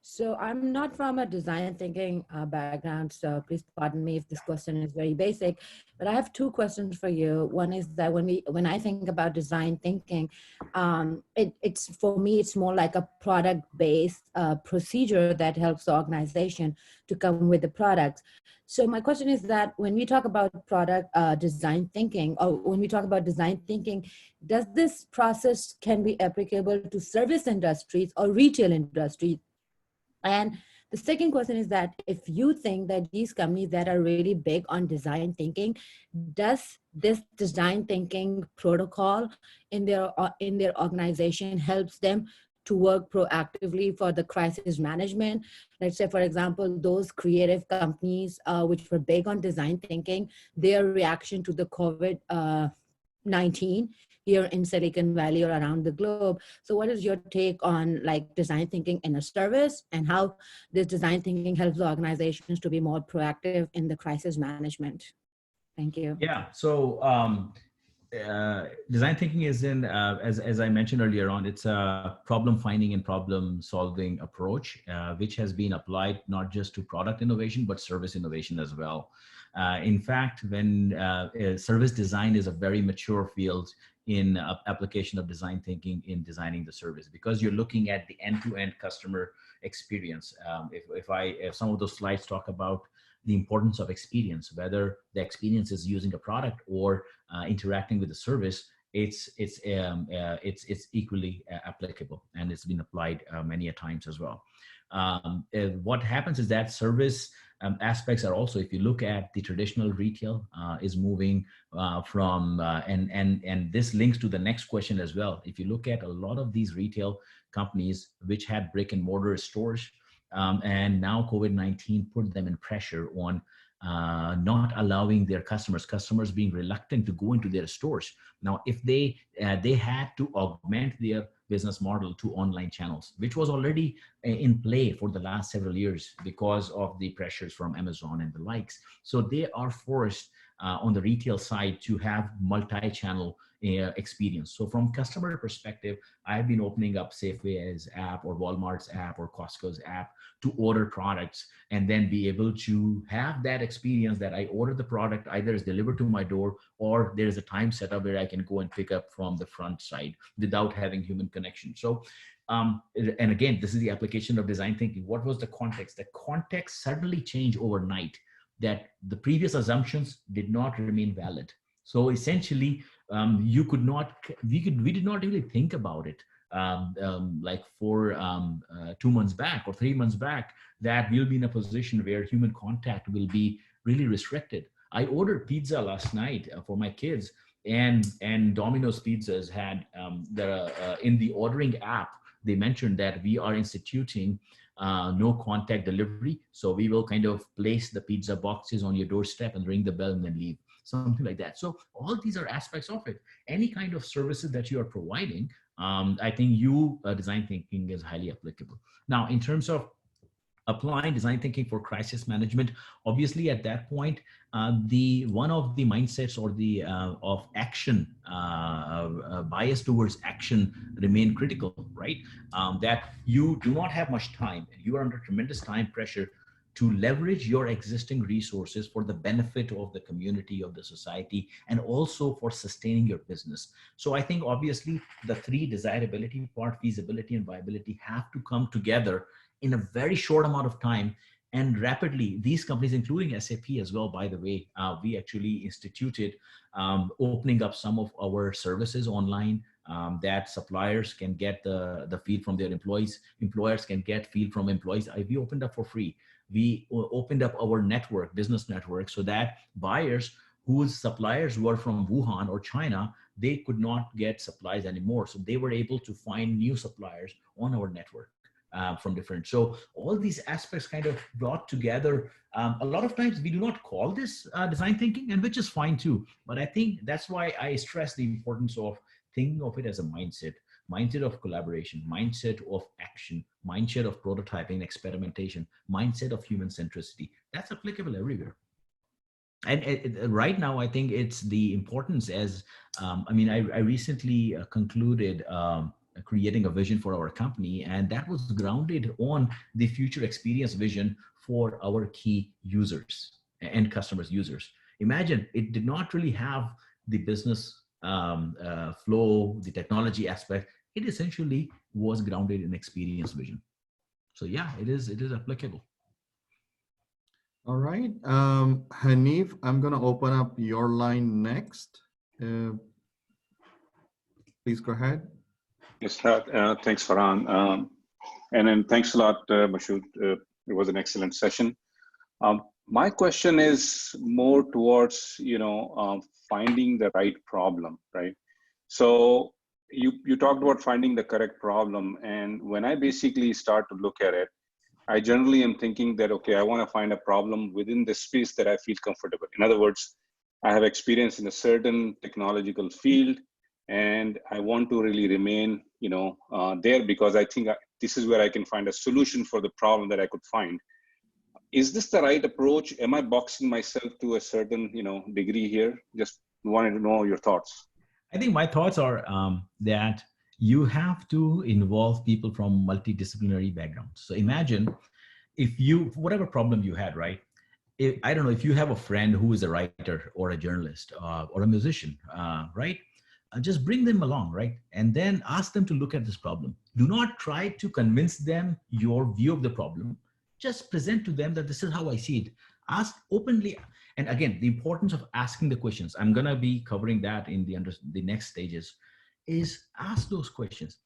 So I'm not from a design thinking background, so please pardon me if this question is very basic, but I have two questions for you. One is that when I think about design thinking, it's for me, it's more like a product-based procedure that helps the organization to come with the products. So my question is that when we talk about product design thinking, or when we talk about design thinking, does this process can be applicable to service industries or retail industries? And the second question is that if you think that these companies that are really big on design thinking, does this design thinking protocol in their organization helps them to work proactively for the crisis management? Let's say, for example, those creative companies which were big on design thinking, their reaction to the COVID-19 here in Silicon Valley or around the globe. So what is your take on like design thinking in a service, and how this design thinking helps the organizations to be more proactive in the crisis management? Thank you. Yeah. So design thinking is as I mentioned earlier on, it's a problem finding and problem solving approach, which has been applied not just to product innovation, but service innovation as well. In fact, when service design is a very mature field in application of design thinking in designing the service, because you're looking at the end-to-end customer experience. If some of those slides talk about the importance of experience, whether the experience is using a product or interacting with the service, it's equally applicable, and it's been applied many a times as well. What happens is that service aspects are also, if you look at the traditional retail, is moving from, and this links to the next question as well. If you look at a lot of these retail companies which had brick and mortar stores, and now COVID-19 put them in pressure on not allowing their customers being reluctant to go into their stores. Now, if they had to augment their business model to online channels, which was already in play for the last several years because of the pressures from Amazon and the likes. So they are forced on the retail side to have multi-channel experience. So from customer perspective, I've been opening up Safeway's app or Walmart's app or Costco's app to order products, and then be able to have that experience that I order the product, either is delivered to my door, or there is a time setup where I can go and pick up from the front side without having human connection. So, and again, this is the application of design thinking. What was the context? The context suddenly changed overnight, that the previous assumptions did not remain valid. So essentially, we did not really think about it like for 2 months back or 3 months back, that we'll be in a position where human contact will be really restricted. I ordered pizza last night for my kids, and Domino's Pizzas had in the ordering app, they mentioned that we are instituting no contact delivery. So we will kind of place the pizza boxes on your doorstep and ring the bell and then leave, something like that. So all these are aspects of it. Any kind of services that you are providing, I think design thinking is highly applicable. Now, in terms of applying design thinking for crisis management, obviously at that point, one of the mindsets or the of action bias towards action remain critical, right? That you do not have much time, you are under tremendous time pressure to leverage your existing resources for the benefit of the community, of the society, and also for sustaining your business. So I think obviously the three desirability part, feasibility and viability, have to come together in a very short amount of time and rapidly. These companies, including SAP as well, by the way, we actually instituted opening up some of our services online, that suppliers can get the feed from their employees, employers can get feed from employees. We opened up for free. We opened up our network, business network, so that buyers whose suppliers were from Wuhan or China, they could not get supplies anymore. So they were able to find new suppliers on our network from different. So all these aspects kind of brought together. A lot of times we do not call this design thinking, and which is fine too. But I think that's why I stress the importance of thinking of it as a mindset of collaboration, mindset of action, mindset of prototyping, experimentation, mindset of human centricity. That's applicable everywhere. And right now, I think it's the importance as, I recently concluded creating a vision for our company, and that was grounded on the future experience vision for our key users and customers users. Imagine it did not really have the business flow, the technology aspect. It essentially was grounded in experience vision. So yeah, it is applicable. All right, Hanif, I'm going to open up your line next. Please go ahead. Yes, thanks, Farhan. And then thanks a lot, Mashhood. It was an excellent session. My question is more towards, finding the right problem, right? So you talked about finding the correct problem. And when I basically start to look at it, I generally am thinking that, okay, I want to find a problem within the space that I feel comfortable. In other words, I have experience in a certain technological field, and I want to really remain, there, because I think this is where I can find a solution for the problem that I could find. Is this the right approach? Am I boxing myself to a certain, degree here? Just wanted to know your thoughts. I think my thoughts are that you have to involve people from multidisciplinary backgrounds. So imagine if whatever problem you had, right? I don't know, if you have a friend who is a writer or a journalist or a musician, right? Just bring them along, right? And then ask them to look at this problem. Do not try to convince them your view of the problem. Just present to them that this is how I see it. Ask openly. And again, the importance of asking the questions. I'm going to be covering that in the next stages, is ask those questions.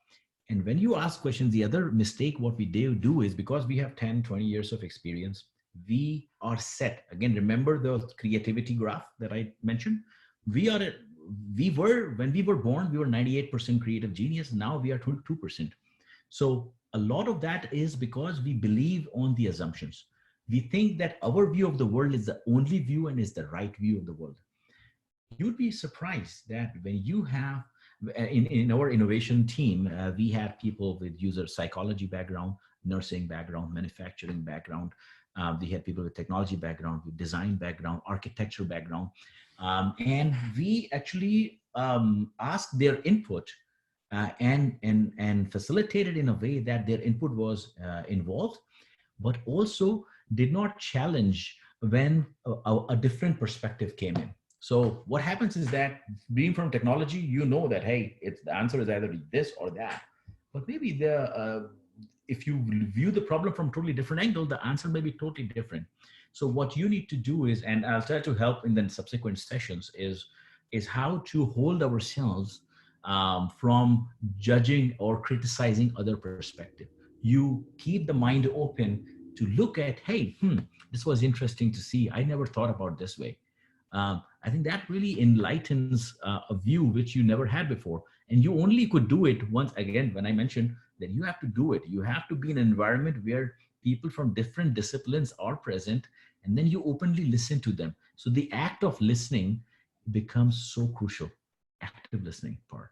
And when you ask questions, the other mistake what we do is, because we have 10, 20 years of experience, we are set. Again, remember the creativity graph that I mentioned? When we were born, we were 98% creative genius. Now we are 22%. So a lot of that is because we believe on the assumptions. We think that our view of the world is the only view and is the right view of the world. You'd be surprised that when you have, in our innovation team, we had people with user psychology background, nursing background, manufacturing background. We had people with technology background, with design background, architecture background. And we actually asked their input and facilitated in a way that their input was involved, but also did not challenge when a different perspective came in. So what happens is that, being from technology, that, hey, the answer is either this or that. But maybe if you view the problem from a totally different angle, the answer may be totally different. So what you need to do is, and I'll try to help in the subsequent sessions, is how to hold ourselves from judging or criticizing other perspective. You keep the mind open to look at, hey, this was interesting to see. I never thought about this way. I think that really enlightens a view which you never had before. And you only could do it once, again, when I mentioned that you have to do it. You have to be in an environment where people from different disciplines are present, and then you openly listen to them. So the act of listening becomes so crucial, active listening part.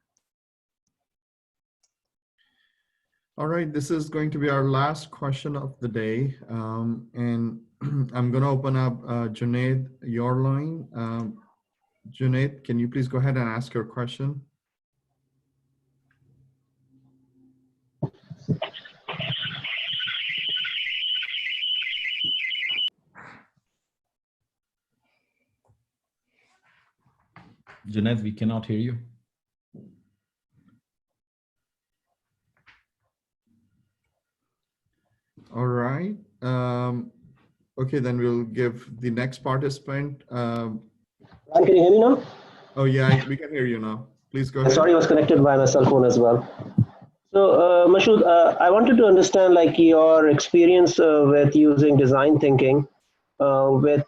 All right, this is going to be our last question of the day. And I'm going to open up Junaid, your line. Junaid, can you please go ahead and ask your question? Junaid, we cannot hear you. All right. Okay, then we'll give the next participant. Can you hear me now? Oh yeah, we can hear you now. Please go ahead. Sorry, I was connected by my cell phone as well. So Mashhood, I wanted to understand like your experience with using design thinking with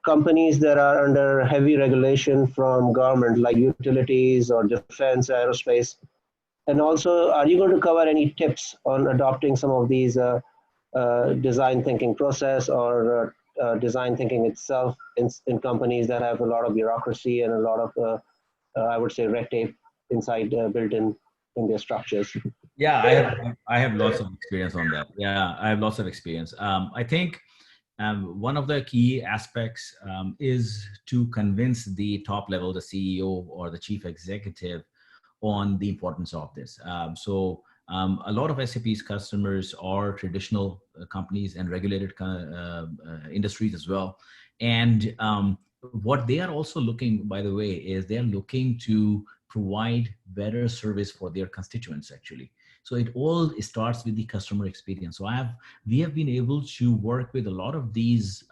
companies that are under heavy regulation from government, like utilities or defense, aerospace. And also, are you going to cover any tips on adopting some of these design thinking process or design thinking itself in companies that have a lot of bureaucracy and a lot of, I would say, red tape inside built in their structures? Yeah, I have lots of experience on that. Yeah, I have lots of experience. I think one of the key aspects is to convince the top level, the CEO or the chief executive, on the importance of this. A lot of SAP's customers are traditional companies and regulated industries as well. And what they are also looking, by the way, is they're looking to provide better service for their constituents, actually. So it all starts with the customer experience. So we have been able to work with a lot of these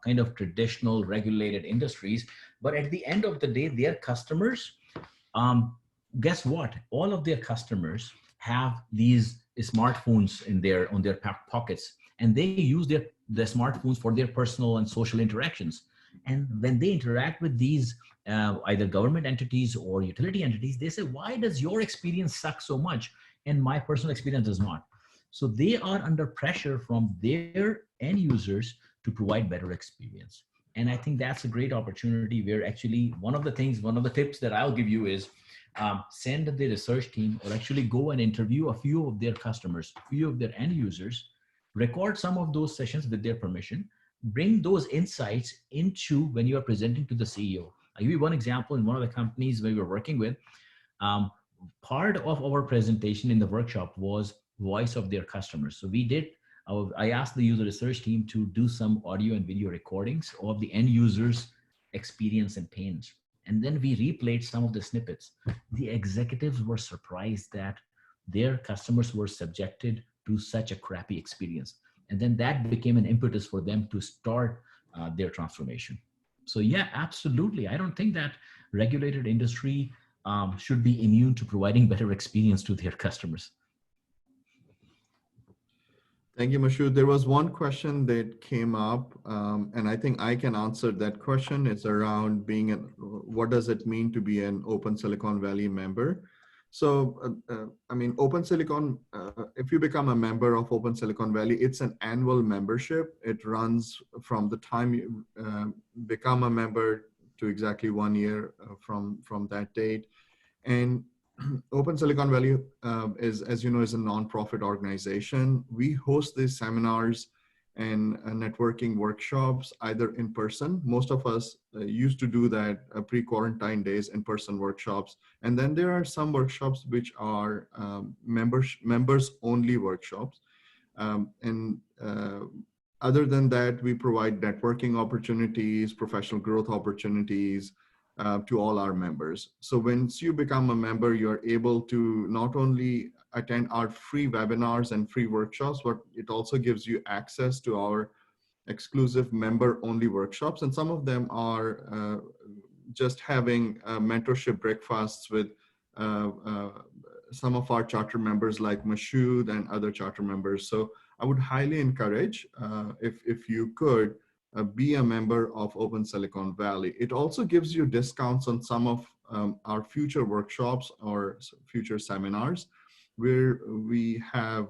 kind of traditional regulated industries, but at the end of the day, their customers, guess what? All of their customers have these smartphones on their pockets, and they use the smartphones for their personal and social interactions. And when they interact with these either government entities or utility entities, they say, why does your experience suck so much and my personal experience does not? So they are under pressure from their end users to provide better experience. And I think that's a great opportunity where actually one of the tips that I'll give you is send the research team or actually go and interview a few of their customers, a few of their end users, record some of those sessions with their permission, bring those insights into when you are presenting to the CEO. I'll give you one example. In one of the companies we were working with, part of our presentation in the workshop was voice of their customers. So I asked the user research team to do some audio and video recordings of the end users' experience and pains. And then we replayed some of the snippets. The executives were surprised that their customers were subjected to such a crappy experience. And then that became an impetus for them to start their transformation. So yeah, absolutely. I don't think that regulated industry should be immune to providing better experience to their customers. Thank you, Mashhood. There was one question that came up, and I think I can answer that question. It's around what does it mean to be an Open Silicon Valley member? So, Open Silicon, if you become a member of Open Silicon Valley, it's an annual membership. It runs from the time you become a member to exactly 1 year from that date. And Open Silicon Valley is, as you know, is a nonprofit organization. We host these seminars and networking workshops either in person. Most of us used to do that pre-quarantine days, in-person workshops. And then there are some workshops which are members only workshops. Other than that, we provide networking opportunities, professional growth opportunities to all our members. So once you become a member, you're able to not only attend our free webinars and free workshops, but it also gives you access to our exclusive member-only workshops. And some of them are just having mentorship breakfasts with some of our charter members like Mashhood and other charter members. So I would highly encourage, if you could, be a member of Open Silicon Valley. It also gives you discounts on some of our future workshops or future seminars, where we have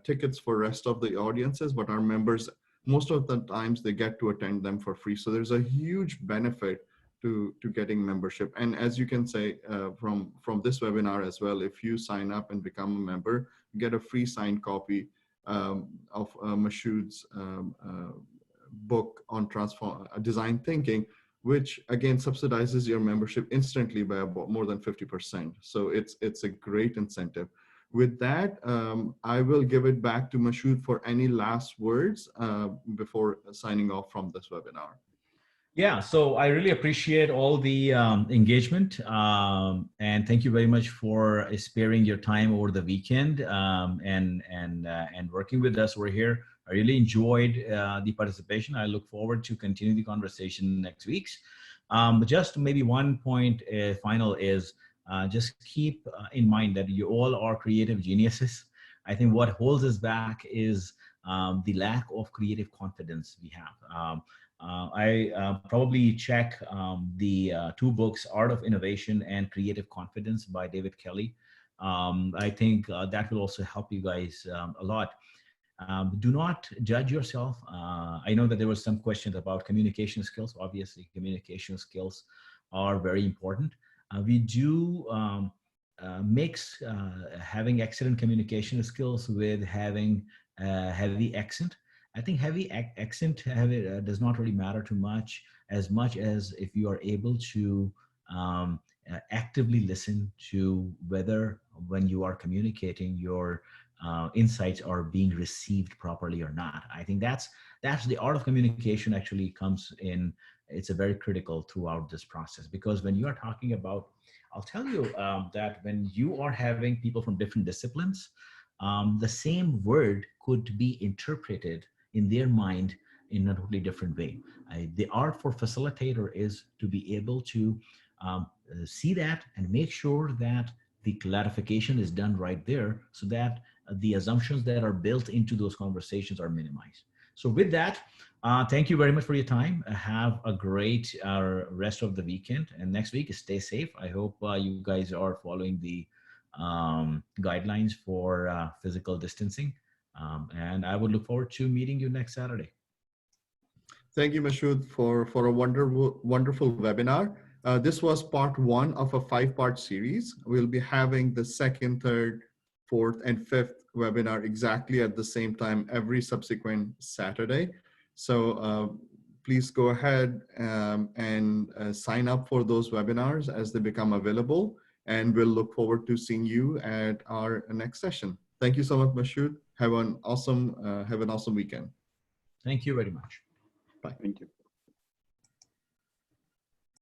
tickets for rest of the audiences, but our members, most of the times they get to attend them for free. So there's a huge benefit to getting membership. And as you can say from this webinar as well, if you sign up and become a member, you get a free signed copy of Mashhood's book on design thinking, which again subsidizes your membership instantly by about more than 50%. So it's a great incentive. With that, I will give it back to Mashhood for any last words before signing off from this webinar. Yeah, so I really appreciate all the engagement, and thank you very much for sparing your time over the weekend and working with us over here. I really enjoyed the participation. I look forward to continue the conversation next week. But just maybe one point final is just keep in mind that you all are creative geniuses. I think what holds us back is the lack of creative confidence we have. I probably check the two books, Art of Innovation and Creative Confidence by David Kelly. I think that will also help you guys a lot. Do not judge yourself. I know that there was some questions about communication skills. Obviously, communication skills are very important. We do mix having excellent communication skills with having heavy accent. I think heavy accent does not really matter too much as if you are able to actively listen to whether when you are communicating your insights are being received properly or not. I think that's the art of communication actually comes in. It's a very critical throughout this process, because when you are talking about, I'll tell you that when you are having people from different disciplines, the same word could be interpreted in their mind in a totally different way. The art for facilitator is to be able to see that and make sure that the clarification is done right there, so that the assumptions that are built into those conversations are minimized. So with that, thank you very much for your time. Have a great rest of the weekend, and next week stay safe. I hope you guys are following the guidelines for physical distancing, and I would look forward to meeting you next Saturday. Thank you, Mashhood, for a wonderful webinar. This was part 1 of a 5-part series. We'll be having the 2nd, 3rd, 4th, and 5th webinar exactly at the same time every subsequent Saturday. So please go ahead and sign up for those webinars as they become available. And we'll look forward to seeing you at our next session. Thank you so much, Mashhood. Have an awesome weekend. Thank you very much. Bye. Thank you.